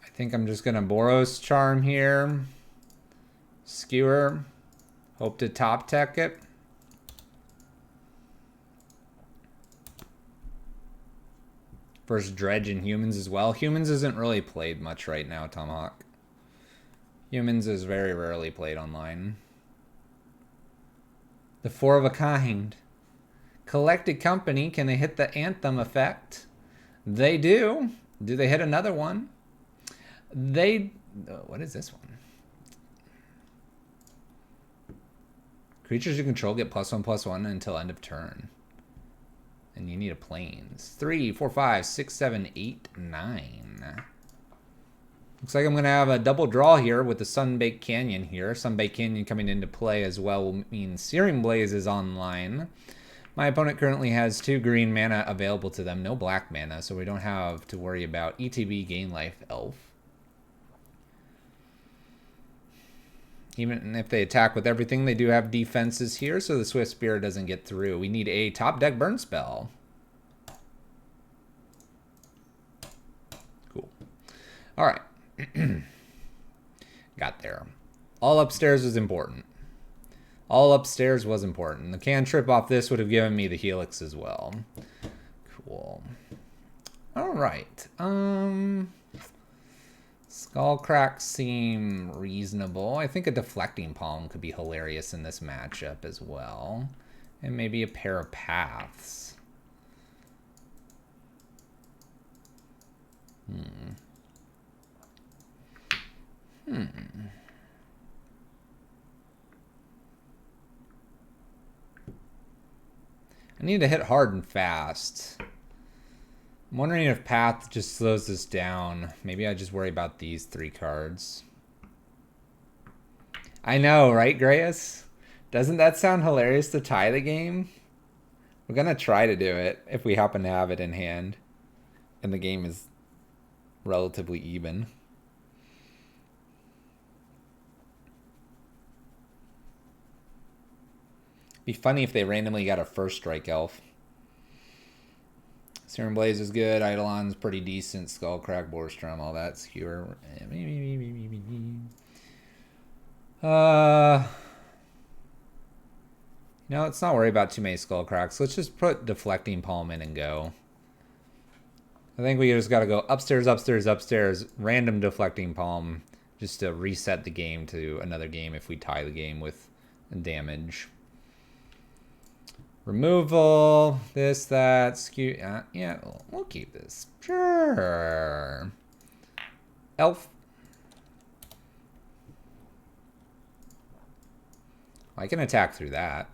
I think I'm just going to Boros Charm here. Skewer. Hope to top tech it. Versus Dredge and Humans as well. Humans isn't really played much right now, Tomahawk. Humans is very rarely played online. The 4 of a kind. Collected Company. Can they hit the Anthem effect? They do. Do they hit another one? What is this one? Creatures you control get +1/+1 until end of turn. And you need a plains. 3, 4, 5, 6, 7, 8, 9. Looks like I'm going to have a double draw here with the Sunbaked Canyon here. Sunbaked Canyon coming into play as well will mean Searing Blaze is online. My opponent currently has 2 green mana available to them. No black mana, so we don't have to worry about ETB Gain Life Elf. Even if they attack with everything, they do have defenses here, so the Swift Spear doesn't get through. We need a top deck burn spell. Cool. All right. Got there. All upstairs was important. All upstairs was important. The cantrip off this would have given me the Helix as well. Cool. All right. Skull cracks seem reasonable. I think a deflecting palm could be hilarious in this matchup as well. And maybe a pair of paths. I need to hit hard and fast. I'm wondering if Path just slows this down. Maybe I just worry about these 3 cards. I know, right, Grayus? Doesn't that sound hilarious to tie the game? We're going to try to do it if we happen to have it in hand. And the game is relatively even. Be funny if they randomly got a first strike elf. Serum Blaze is good. Eidolon's pretty decent. Skullcrack, Borstrom, all that skewer. No, let's not worry about too many Skullcracks. Let's just put Deflecting Palm in and go. I think we just got to go upstairs, upstairs, upstairs. Random Deflecting Palm just to reset the game to another game if we tie the game with damage. Removal, this, that, skew. Yeah, we'll keep this. Sure. Elf. I can attack through that.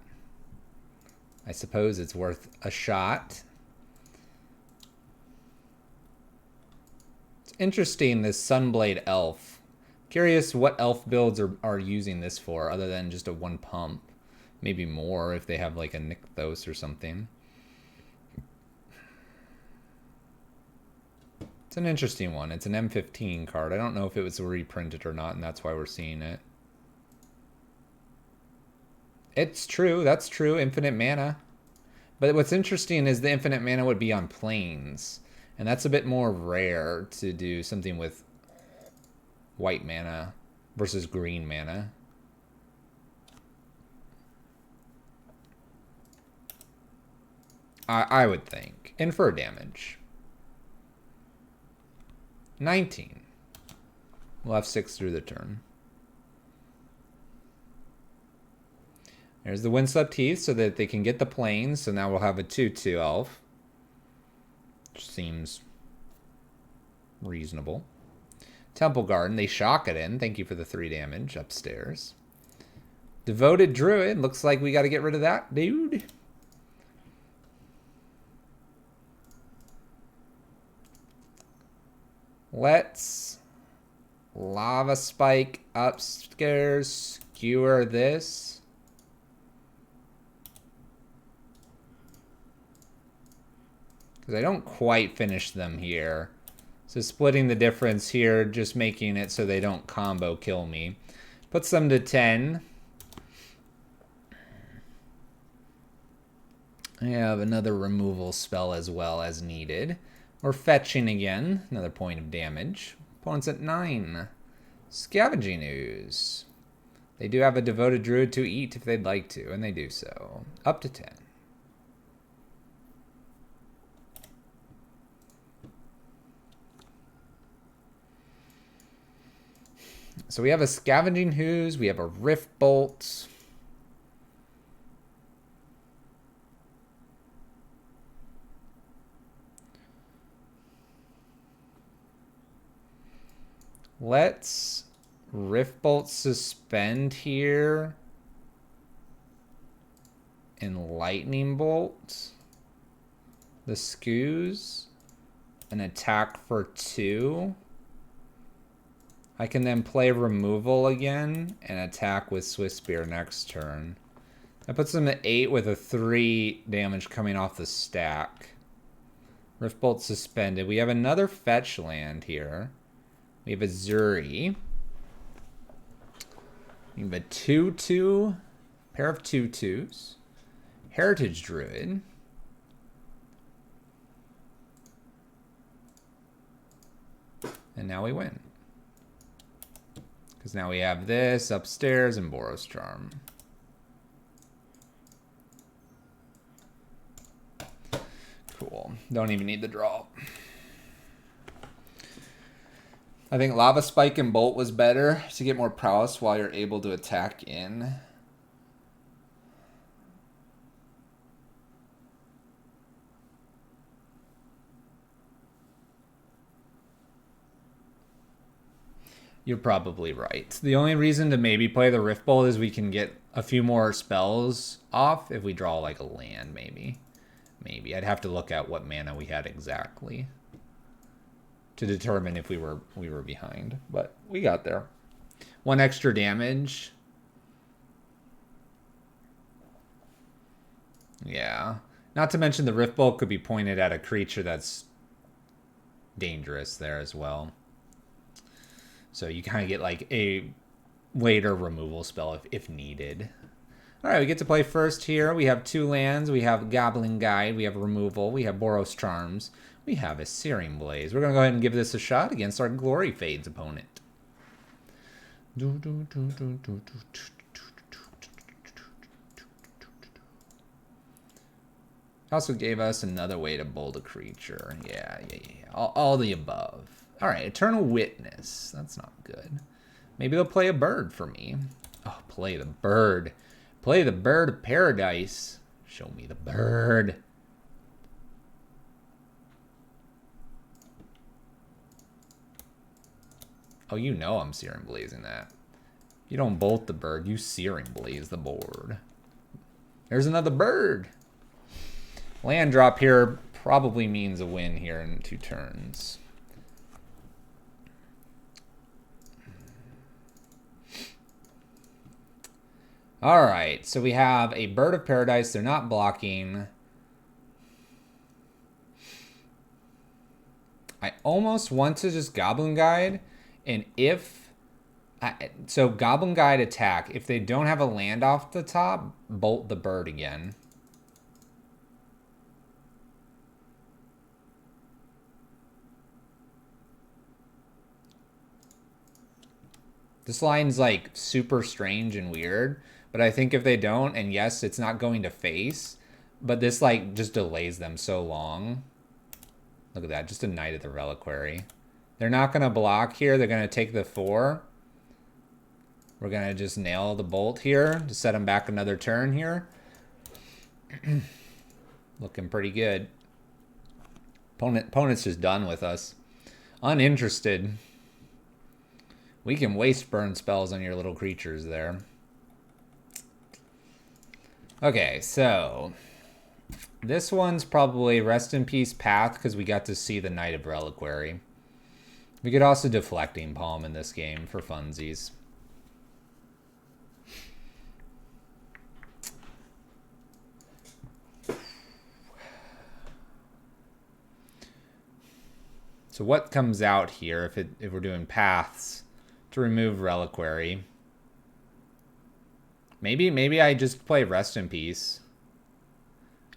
I suppose it's worth a shot. It's interesting, this Sunblade Elf. Curious what elf builds are using this for other than just a 1 pump. Maybe more if they have like a Nykthos or something. It's an interesting one. It's an M15 card. I don't know if it was reprinted or not, and that's why we're seeing it. It's true. That's true. Infinite mana. But what's interesting is the infinite mana would be on planes. And that's a bit more rare to do something with white mana versus green mana. I would think. Infer damage. 19. We'll have 6 through the turn. There's the Windswept Heath so that they can get the planes. So now we'll have a 2/2 elf. Which seems reasonable. Temple Garden. They shock it in. Thank you for the 3 damage upstairs. Devoted Druid. Looks like we got to get rid of that dude. Let's Lava Spike upstairs, skewer this. Because I don't quite finish them here. So splitting the difference here, just making it so they don't combo kill me. Puts them to 10. I have another removal spell as well as needed. We're fetching again. Another point of damage. Opponent's at 9. Scavenging Ooze. They do have a Devoted Druid to eat if they'd like to, and they do so. Up to 10. So we have a Scavenging Ooze. We have a Rift Bolt. Let's Rift Bolt Suspend here. And Lightning Bolt. The Scoos. An attack for 2. I can then play Removal again and attack with Swift Spear next turn. That puts them at 8 with a 3 damage coming off the stack. Rift Bolt suspended. We have another fetch land here. We have a Zuri. You have a 2/2, pair of 2/2s, Heritage Druid. And now we win. Because now we have this upstairs and Boros Charm. Cool. Don't even need the draw. I think Lava Spike and Bolt was better to get more prowess while you're able to attack in. You're probably right. The only reason to maybe play the Rift Bolt is we can get a few more spells off if we draw like a land, maybe. Maybe. I'd have to look at what mana we had exactly to determine if we were behind. But we got there. 1 extra damage. Yeah. Not to mention the Rift Bolt could be pointed at a creature that's dangerous there as well. So you kind of get like a later removal spell if needed. All right, we get to play first here. We have 2 lands. We have Goblin Guide. We have removal. We have Boros Charms. We have a Searing Blaze. We're going to go ahead and give this a shot against our Glory Fades opponent. Also gave us another way to bolt a creature. Yeah. All the above. All right, Eternal Witness. That's not good. Maybe they'll play a bird for me. Oh, play the bird. Play the bird of paradise. Show me the bird. Oh, you know I'm Searing Blazing that. You don't bolt the bird, you Searing Blaze the board. There's another bird. Land drop here probably means a win here in 2 turns. All right, so we have a Bird of Paradise. They're not blocking. I almost want to just Goblin Guide, and so Goblin Guide attack. If they don't have a land off the top, bolt the bird again. This line's like super strange and weird. But I think if they don't, and yes, it's not going to face, but this like just delays them so long. Look at that, just a Knight of the Reliquary. They're not going to block here. They're going to take the 4. We're going to just nail the bolt here to set them back another turn here. Looking pretty good. Opponent's just done with us. Uninterested. We can waste burn spells on your little creatures there. Okay, so this one's probably Rest in Peace Path because we got to see the Knight of Reliquary. We could also Deflecting Palm in this game for funsies. So what comes out here if we're doing paths to remove Reliquary? Maybe I just play Rest in Peace.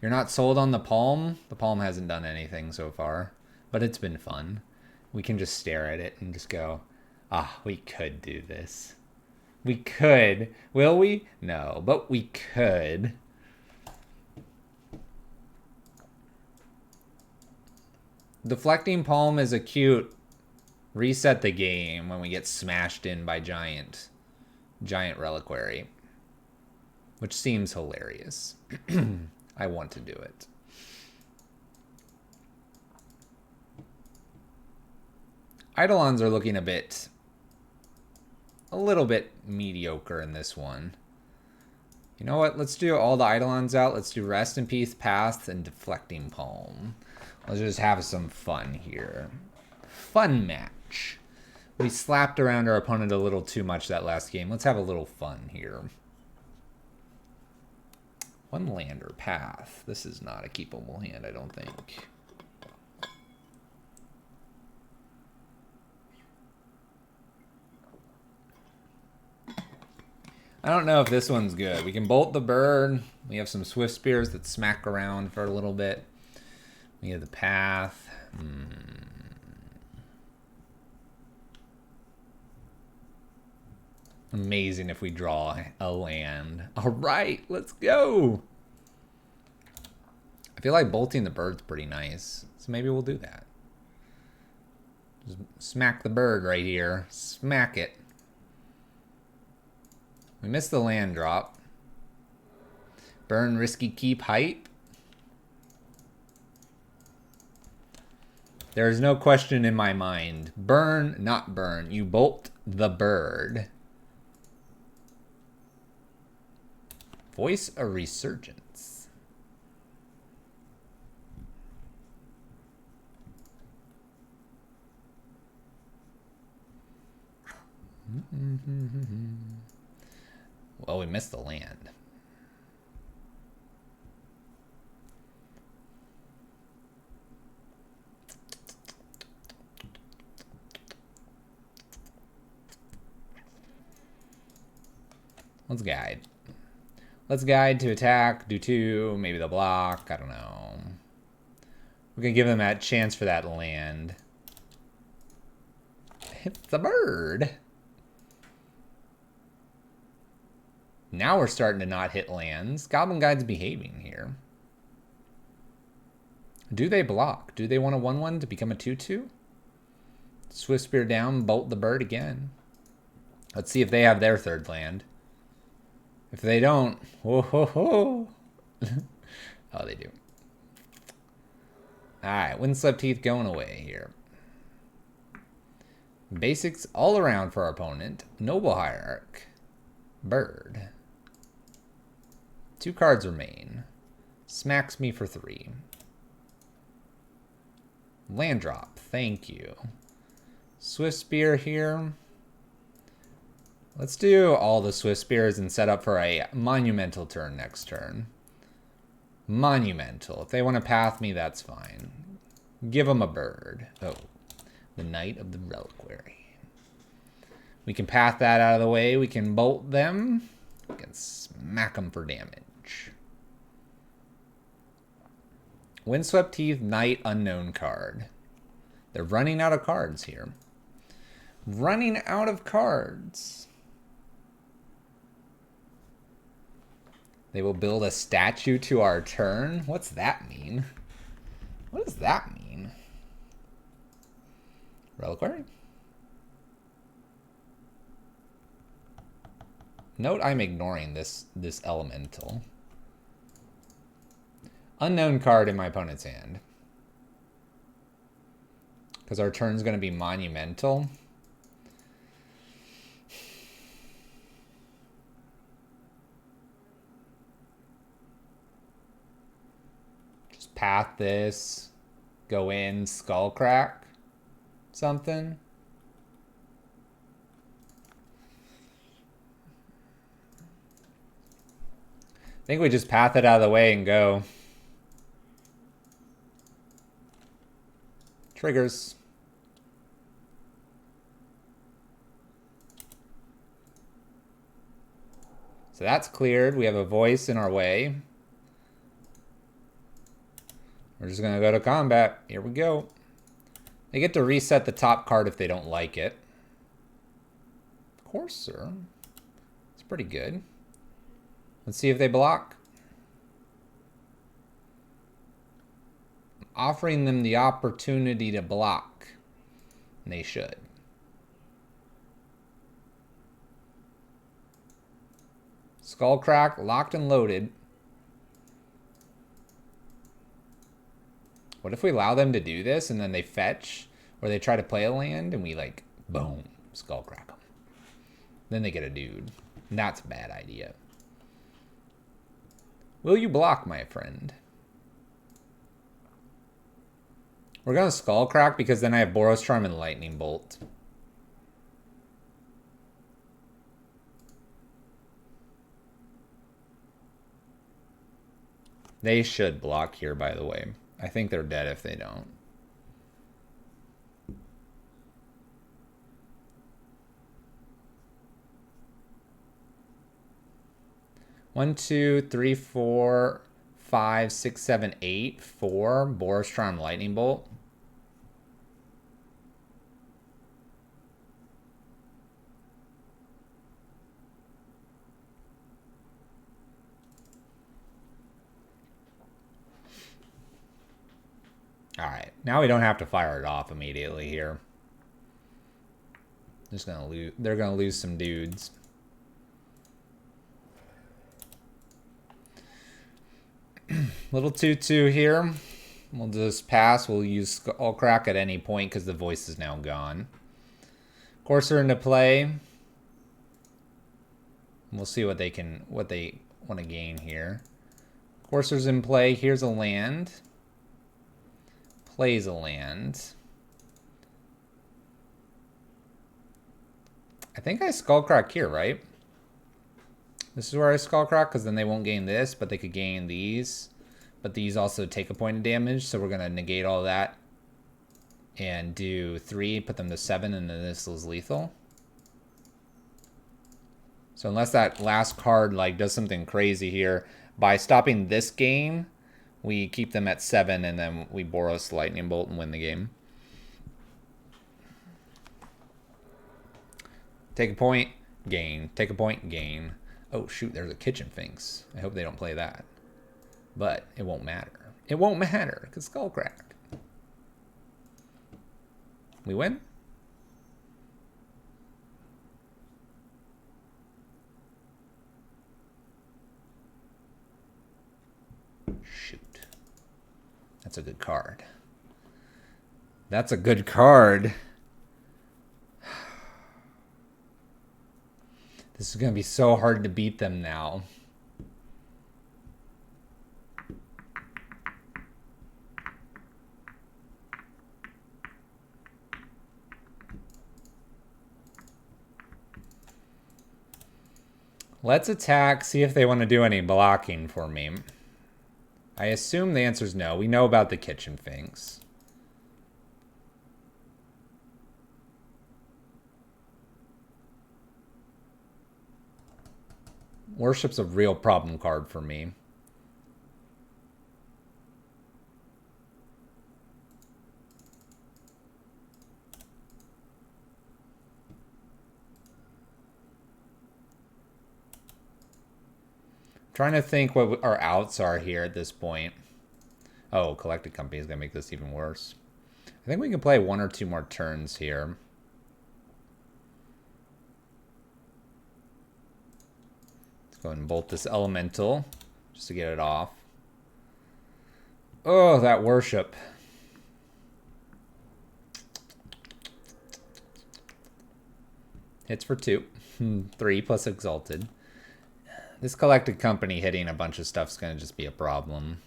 You're not sold on the Palm? The Palm hasn't done anything so far, but it's been fun. We can just stare at it and just go, we could do this. We could. Will we? No, but we could. Deflecting Palm is a cute reset the game when we get smashed in by giant Reliquary. Which seems hilarious. I want to do it. Eidolons are looking a little bit mediocre in this one. You know what? Let's do all the Eidolons out. Let's do Rest in Peace, Path, and Deflecting Palm. Let's just have some fun here. Fun match. We slapped around our opponent a little too much that last game. Let's have a little fun here. 1 lander, Path. This is not a keepable hand, I don't think. I don't know if this one's good. We can bolt the bird. We have some swift spears that smack around for a little bit. We have the path. Amazing if we draw a land. All right, let's go. I feel like bolting the bird's pretty nice, so maybe we'll do that. Just smack the bird right here. Smack it. We missed the land drop. Burn, risky, keep, hype. There is no question in my mind. Burn, not burn. You bolt the bird. Voice a resurgence. Well, we missed the land. Let's guide. Let's guide to attack, do 2, maybe the block, I don't know. We're gonna give them that chance for that land. Hit the bird. Now we're starting to not hit lands. Goblin Guide's behaving here. Do they block? Do they want a 1/1 to become a 2/2? Swift Spear down, bolt the bird again. Let's see if they have their third land. If they don't, whoa, ho, ho. Oh, they do. All right, Windswept Teeth going away here. Basics all around for our opponent. Noble Hierarch. Bird. 2 cards remain. Smacks me for 3. Land drop, thank you. Swift Spear here. Let's do all the Swift Spears and set up for a monumental turn next turn. Monumental. If they want to path me, that's fine. Give them a bird. Oh, the Knight of the Reliquary. We can path that out of the way. We can bolt them. We can smack them for damage. Windswept Teeth, Knight, unknown card. They're running out of cards here. Running out of cards. They will build a statue to our turn. What's that mean? What does that mean? Reliquary? Note I'm ignoring this elemental. Unknown card in my opponent's hand. Because our turn's going to be monumental. Path this, go in, skull crack, something. I think we just path it out of the way and go. Triggers. So that's cleared. We have a voice in our way. We're just going to go to combat. Here we go. They get to reset the top card if they don't like it. Of course, sir. It's pretty good. Let's see if they block. I'm offering them the opportunity to block. And they should. Skullcrack, locked and loaded. What if we allow them to do this and then they fetch or they try to play a land and we like, boom, skullcrack them. Then they get a dude. And that's a bad idea. Will you block, my friend? We're going to skullcrack because then I have Boros Charm and Lightning Bolt. They should block here, by the way. I think they're dead if they don't. 1, 2, 3, 4, 5, 6, 7, 8. 4. Borostron Lightning Bolt. Alright, now we don't have to fire it off immediately here. Just gonna lose. They're gonna lose some dudes. Little 2-2 here. We'll just pass. We'll use Skullcrack at any point because the voice is now gone. Courser into play. We'll see what they want to gain here. Courser's in play. Here's a land. Plays a land. I think I Skullcrack here, right? This is where I Skullcrack, because then they won't gain this, but they could gain these. But these also take a point of damage, so we're going to negate all that. And do 3, put them to 7, and then this is lethal. So unless that last card like does something crazy here, by stopping this game, we keep them at 7, and then we Boros Lightning Bolt and win the game. Take a point, gain. Take a point, gain. Oh, shoot, there's a Kitchen Finks. I hope they don't play that. But it won't matter. It won't matter, because Skullcrack. We win? Shoot. That's a good card. That's a good card. This is going to be so hard to beat them now. Let's attack, see if they want to do any blocking for me. I assume the answer is no. We know about the Kitchen Finks. Worship's a real problem card for me. Trying to think what our outs are here at this point. Oh, Collected Company is going to make this even worse. I think we can play 1 or 2 more turns here. Let's go ahead and bolt this Elemental just to get it off. Oh, that Worship. Hits for 2. 3 plus Exalted. This Collected Company hitting a bunch of stuff is going to just be a problem.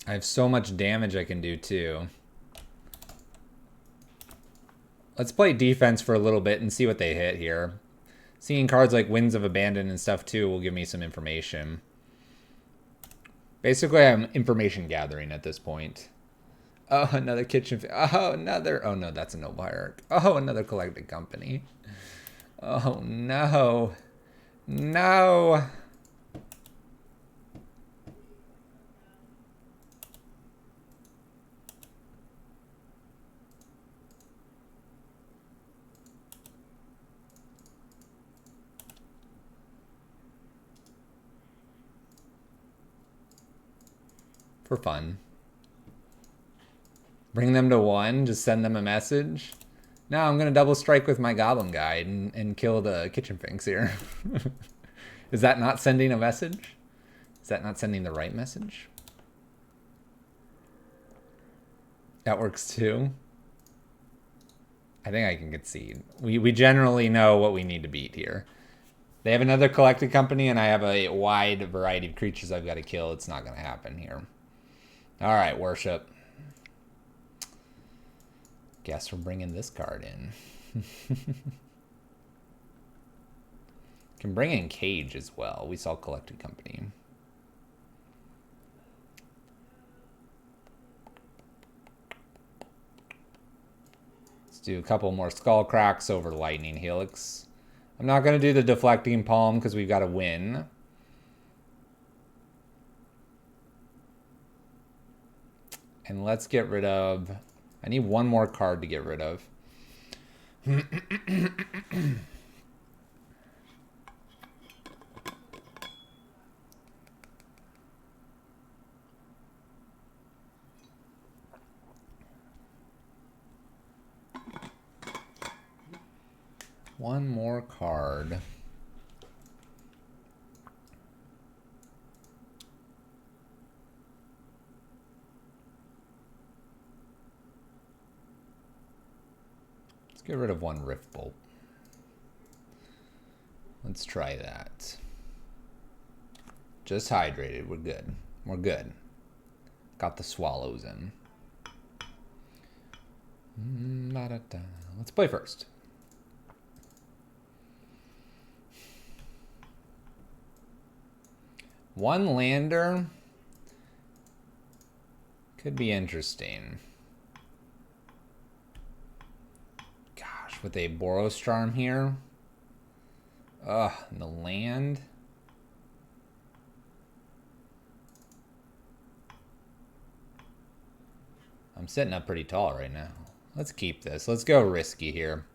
I have so much damage I can do too. Let's play defense for a little bit and see what they hit here. Seeing cards like Winds of Abandon and stuff too will give me some information. Basically, I'm information gathering at this point. Oh, another Kitchen. Oh, another. Oh, no, that's a Noble Hierarch. Oh, another Collected Company. Oh, no. No. For fun. Bring them to 1, just send them a message. No, I'm going to double strike with my Goblin Guide and kill the Kitchen Finks here. Is that not sending a message? Is that not sending the right message? That works too. I think I can concede. We generally know what we need to beat here. They have another Collected Company, and I have a wide variety of creatures I've got to kill. It's not going to happen here. All right, Worship. Guess we're bringing this card in. Can bring in Cage as well. We saw Collected Company. Let's do a couple more skull cracks over lightning helix. I'm not going to do the deflecting palm because we've got to win. And let's get rid of... I need one more card to get rid of. One more card. Let's get rid of one Rift Bolt. Let's try that. Just hydrated. We're good. We're good. Got the swallows in. Let's play first. One lander could be interesting. Gosh, with a Boros Charm here. Ugh, and the land. I'm sitting up pretty tall right now. Let's keep this. Let's go risky here.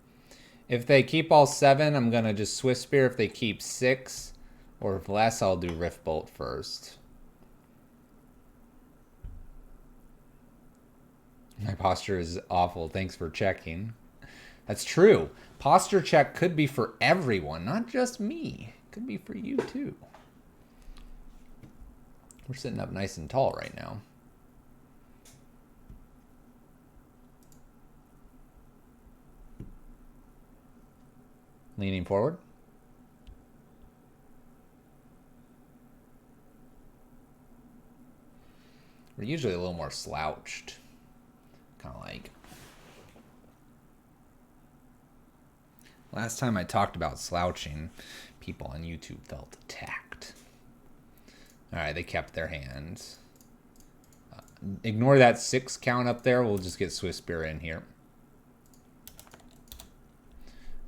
If they keep all 7, I'm going to just Swift Spear. If they keep 6 or if less, I'll do Rift Bolt first. My posture is awful. Thanks for checking. That's true. Posture check could be for everyone, not just me. It could be for you too. We're sitting up nice and tall right now. Leaning forward. We're usually a little more slouched. Kind of like. Last time I talked about slouching, people on YouTube felt attacked. Alright, they kept their hands. Ignore that 6 count up there. We'll just get Swift Spear in here.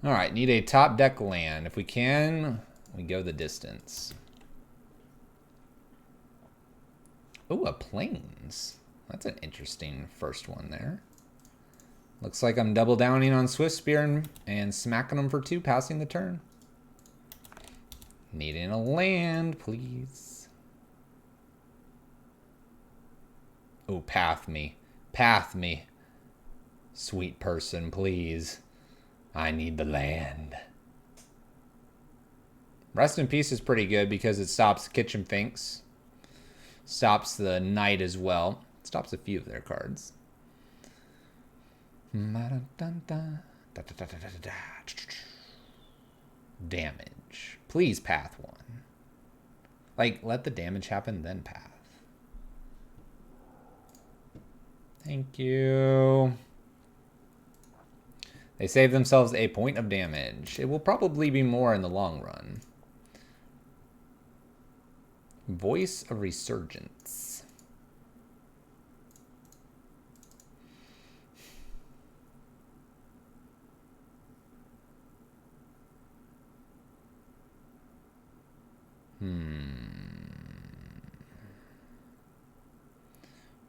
Alright, need a top deck land. If we can, we go the distance. Ooh, a plains. That's an interesting first one there. Looks like I'm double downing on Swift Spear and smacking them for 2, passing the turn. Needing a land, please. Oh, path me. Path me. Sweet person, please. I need the land. Rest in Peace is pretty good because it stops Kitchen Finks. Stops the Knight as well. Stops a few of their cards. Damage. Please path 1. Like, let the damage happen, then path. Thank you. They save themselves a point of damage. It will probably be more in the long run. Voice of Resurgence.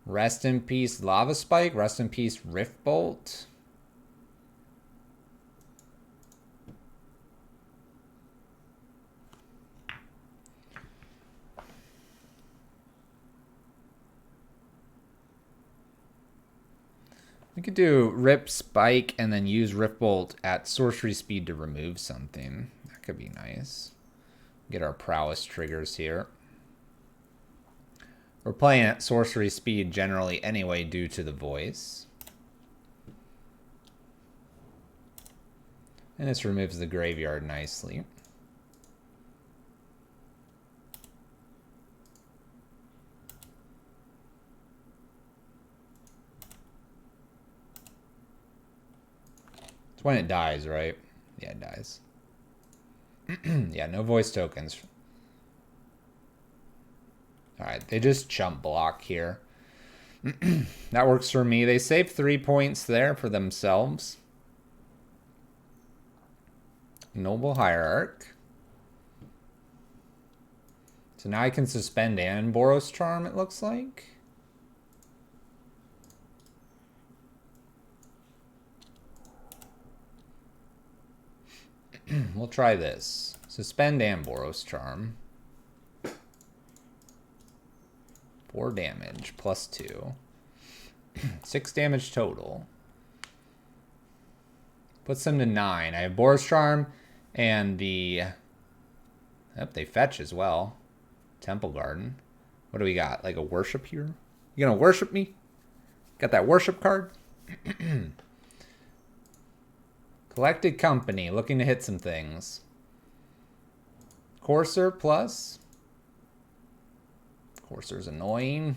Rest in Peace Lava Spike. Rest in Peace Rift Bolt. We could do Rip Spike and then use Rift Bolt at sorcery speed to remove something. That could be nice. Get our prowess triggers here. We're playing at sorcery speed generally anyway due to the voice. And this removes the graveyard nicely. It's when it dies, right? Yeah, it dies. Yeah, no voice tokens. Alright, they just chump block here. That works for me. They save 3 points there for themselves. Noble Hierarch. So now I can suspend and Boros Charm, it looks like. We'll try this. Suspend and Boros Charm. 4 damage, plus 2. 6 damage total. Puts them to 9. I have Boros Charm and the... Yep, they fetch as well. Temple Garden. What do we got? Like a worship here? You gonna worship me? Got that worship card? Collected Company, looking to hit some things. Courser plus. Courser's annoying.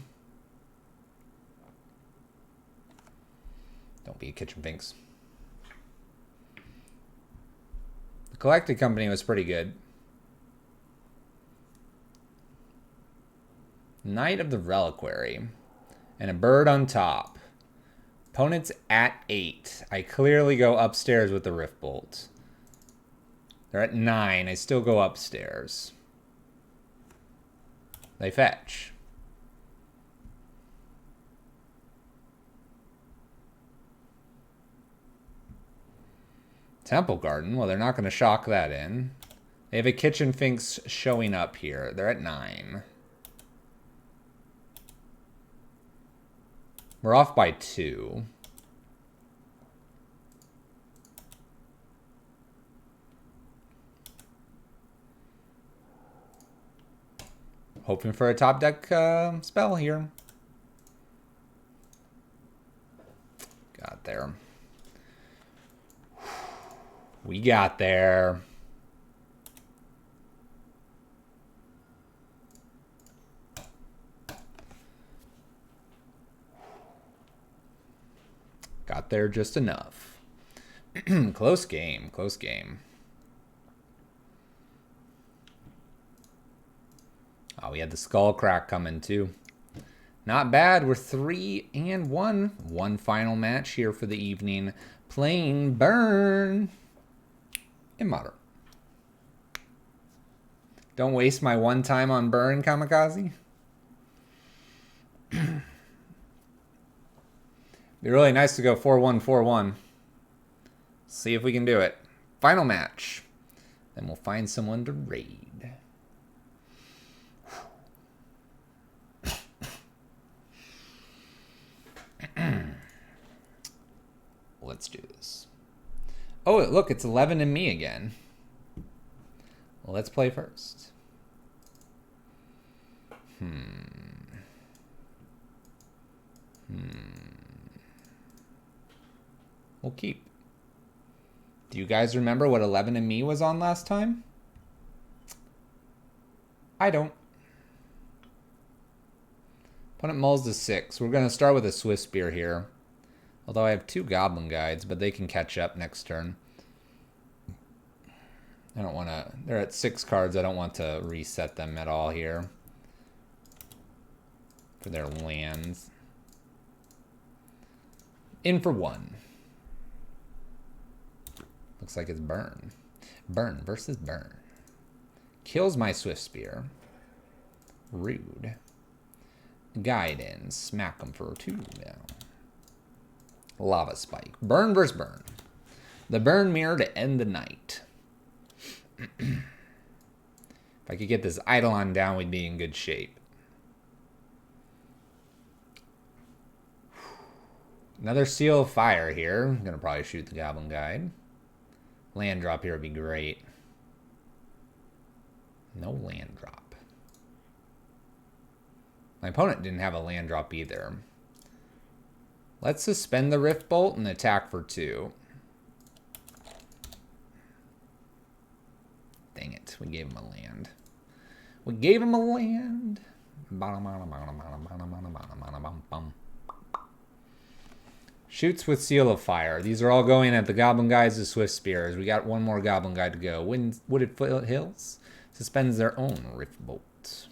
Don't be a kitchen finks. The Collected Company was pretty good. Knight of the Reliquary. And a bird on top. Opponent's at 8. I clearly go upstairs with the Rift Bolt. They're at 9. I still go upstairs. They fetch. Temple Garden. Well, they're not going to shock that in. They have a Kitchen Finks showing up here. They're at 9. We're off by 2. Hoping for a top deck spell here. Got there. We got there. Got there just enough. Close game, close game. Oh, we had the skull crack coming too. Not bad. We're 3-1. One final match here for the evening. Playing Burn in Modern. Don't waste my one time on Burn, Kamikaze. Be really nice to go 4-1, 4-1. See if we can do it. Final match. Then we'll find someone to raid. Let's do this. Oh, look, it's 11 and me again. Well, let's play first. We'll keep. Do you guys remember what 11 and me was on last time? I don't. Opponent mulls to 6. We're going to start with a Swift Spear here. Although I have 2 Goblin Guides, but they can catch up next turn. I don't want to... They're at 6 cards. I don't want to reset them at all here. For their lands. In for 1. Looks like it's Burn. Burn versus Burn. Kills my Swift Spear. Rude. Guide in. Smack them for 2 now. Lava Spike. Burn versus Burn. The Burn Mirror to end the night. If I could get this Eidolon down, we'd be in good shape. Another Seal of Fire here. I'm going to probably shoot the Goblin Guide. Land drop here would be great. No land drop. My opponent didn't have a land drop either. Let's suspend the Rift Bolt and attack for 2. Dang it, we gave him a land. We gave him a land. Shoots with Seal of Fire. These are all going at the Goblin Guides as Swift Spears. We got one more Goblin Guide to go. Wooded Hills suspends their own Rift Bolt.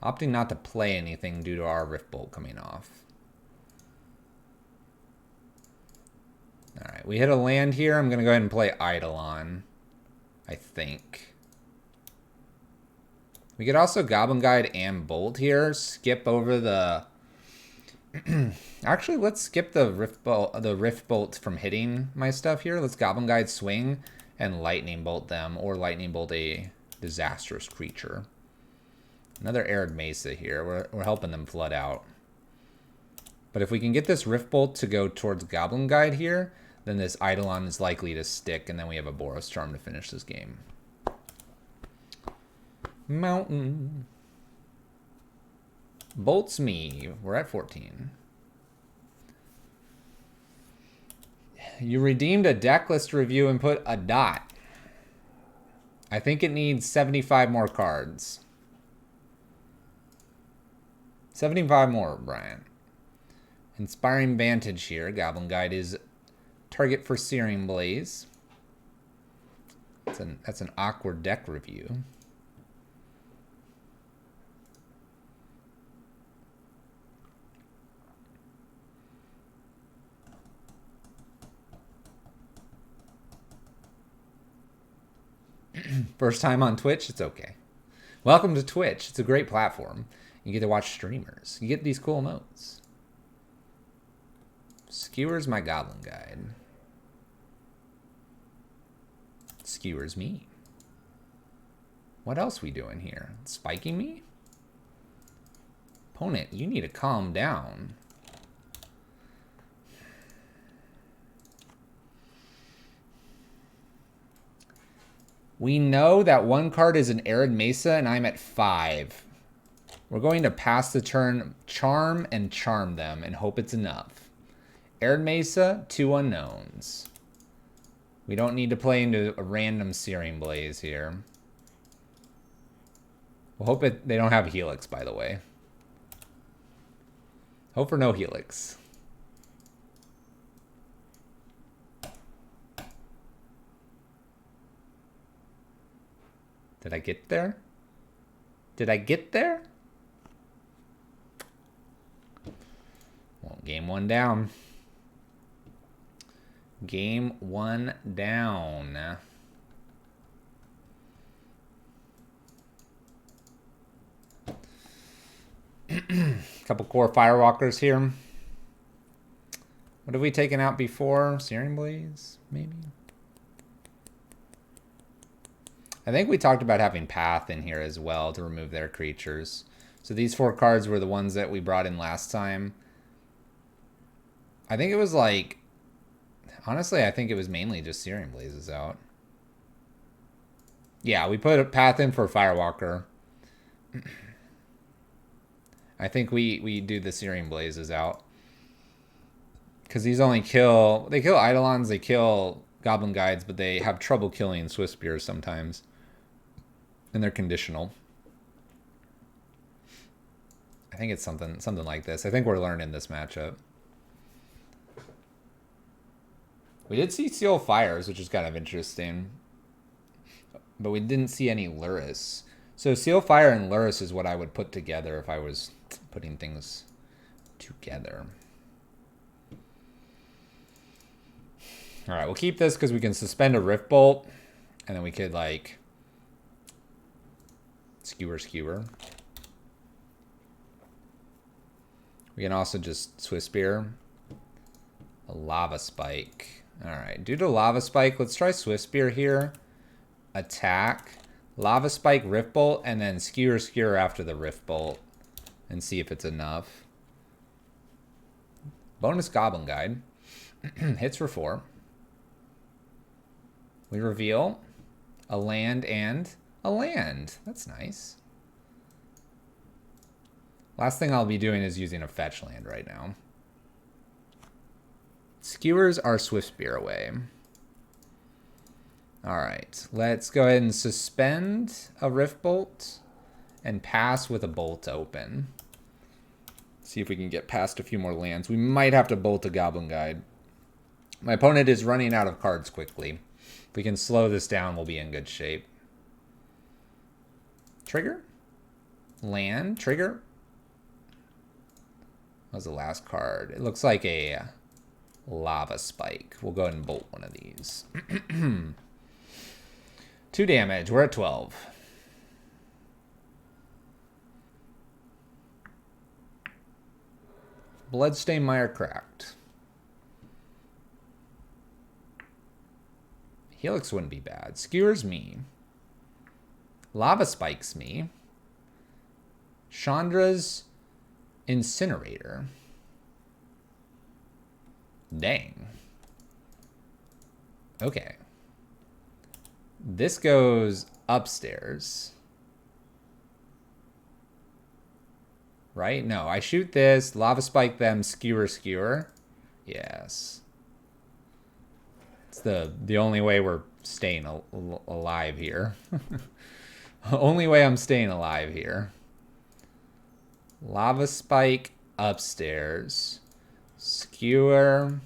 Opting not to play anything due to our Rift Bolt coming off. right, we hit a land here. I'm going to go ahead and play Eidolon, I think. We could also Goblin Guide and Bolt here. Skip over the... Actually, let's skip the Rift Bolt from hitting my stuff here. Let's Goblin Guide swing and Lightning Bolt them, or Lightning Bolt a disastrous creature. Another Arid Mesa here. We're helping them flood out. But if we can get this Rift Bolt to go towards Goblin Guide here, then this Eidolon is likely to stick, and then we have a Boros Charm to finish this game. Mountain. Bolts me. We're at 14. You redeemed a deck list review and put a dot. I think it needs 75 more cards. 75 more, Brian. Inspiring Vantage here. Goblin Guide is target for Searing Blaze. That's an awkward deck review. First time on Twitch? It's okay. Welcome to Twitch. It's a great platform. You get to watch streamers. You get these cool emotes. Skewers my Goblin Guide. Skewers me. What else we doing here? Spiking me? Opponent, you need to calm down. We know that one card is an Arid Mesa, and I'm at 5. We're going to pass the turn, charm, and charm them, and hope it's enough. Arid Mesa, 2 unknowns. We don't need to play into a random Searing Blaze here. We'll hope they don't have Helix, by the way. Hope for no Helix. Did I get there? Did I get there? Well, game 1 down. Game 1 down. Couple core Firewalkers here. What have we taken out before? Searing Blaze, maybe? I think we talked about having Path in here as well to remove their creatures. So these 4 cards were the ones that we brought in last time. I think it was like... Honestly, I think it was mainly just Searing Blazes out. Yeah, we put a Path in for Firewalker. I think we do the Searing Blazes out. Because these only kill... They kill Eidolons, they kill Goblin Guides, but they have trouble killing Swift Spears sometimes. And they're conditional. I think it's something like this. I think we're learning this matchup. We did see Seal Fires, which is kind of interesting. But we didn't see any Luris. So Seal Fire and Luris is what I would put together if I was putting things together. Alright, we'll keep this because we can suspend a Rift Bolt. And then we could, like, skewer. We can also just Swift Spear. A Lava Spike. Alright, due to Lava Spike, let's try Swift Spear here. Attack. Lava Spike, Rift Bolt, and then Skewer after the Rift Bolt. And see if it's enough. Bonus Goblin Guide. Hits for 4. We reveal a land and a land. That's nice. Last thing I'll be doing is using a fetch land right now. Skewers our Swift Spear away. Alright, let's go ahead and suspend a Rift Bolt and pass with a Bolt open. See if we can get past a few more lands. We might have to Bolt a Goblin Guide. My opponent is running out of cards quickly. If we can slow this down, we'll be in good shape. Trigger. Land. Trigger. That was the last card. It looks like a Lava Spike. We'll go ahead and bolt one of these. 2 damage. We're at 12. Bloodstained Mire cracked. Helix wouldn't be bad. Skewers me. Lava Spikes me. Chandra's Incinerator. Dang. Okay. This goes upstairs. Right? No, I shoot this, lava spike them, skewer. Yes. It's the only way we're staying alive here. Only way I'm staying alive here. Lava spike upstairs. Skewer.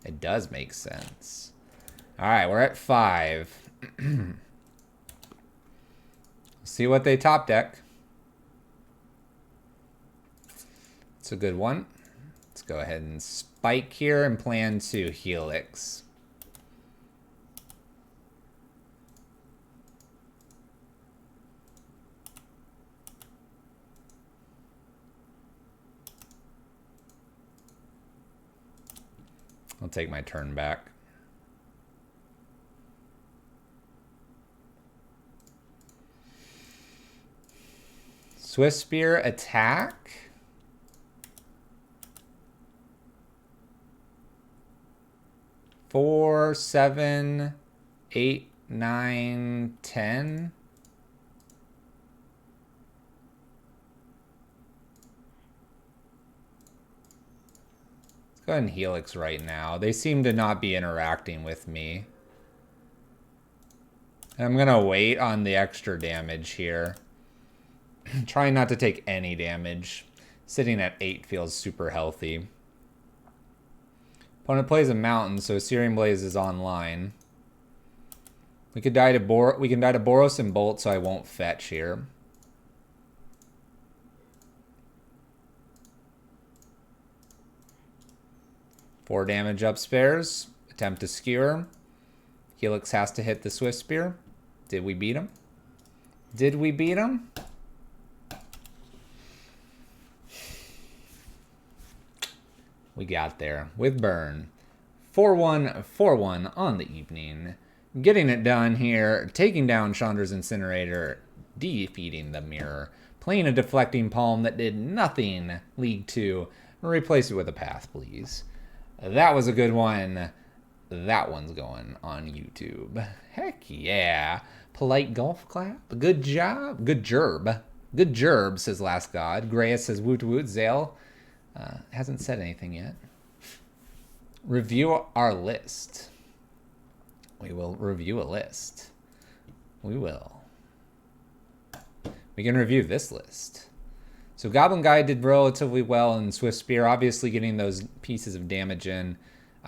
It does make sense. All right, we're at 5. See what they top deck. It's a good one. Let's go ahead and spike here and plan to Helix. I'll take my turn back. Swift Spear attack. Four, 7, 8, 9, 10. Let's go ahead and Helix right now. They seem to not be interacting with me. I'm gonna wait on the extra damage here. Trying not to take any damage. Sitting at 8 feels super healthy. Opponent plays a mountain, so Searing Blaze is online. We can die to Boros and Bolt, so I won't fetch here. Four damage upstairs. Attempt to skewer. Helix has to hit the Swift Spear. Did we beat him? Did we beat him? We got there with burn. 4-1, 4-1 on the evening. Getting it done here. Taking down Chandra's Incinerator. Defeating the Mirror. Playing a Deflecting Palm that did nothing. League 2. Replace it with a Path, please. That was a good one. That one's going on YouTube. Heck yeah. Polite golf clap. Good job. Good gerb. Good gerb, says Last God. Greya says woot woot. Zale hasn't said anything yet. Review our list. We will review a list. We will. We can review this list. So Goblin Guy did relatively well in Swift Spear, obviously getting those pieces of damage in.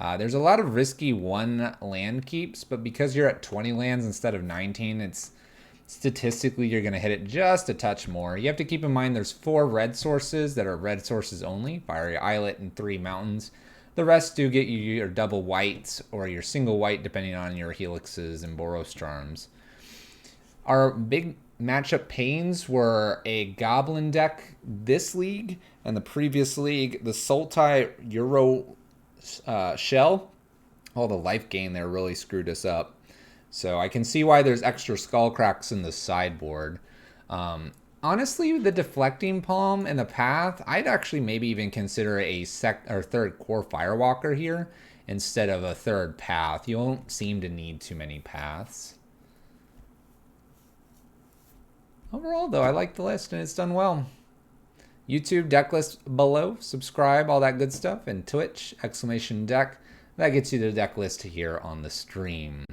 There's a lot of risky 1 land keeps, but because you're at 20 lands instead of 19, it's statistically you're going to hit it just a touch more. You have to keep in mind there's 4 red sources that are red sources only, Fiery Islet and 3 mountains. The rest do get you your double white or your single white depending on your Helixes and Boros Charms. Our big matchup pains were a Goblin deck this league, and the previous league, the Sultai Euro Shell. All the life gain there really screwed us up. So I can see why there's extra skull cracks in the sideboard. Honestly, the Deflecting Palm and the Path, I'd actually maybe even consider a third Core Firewalker here instead of a third Path. You don't seem to need too many paths. Overall, though, I like the list and it's done well. YouTube deck list below, subscribe, all that good stuff, and Twitch, !deck. That gets you the deck list here on the stream.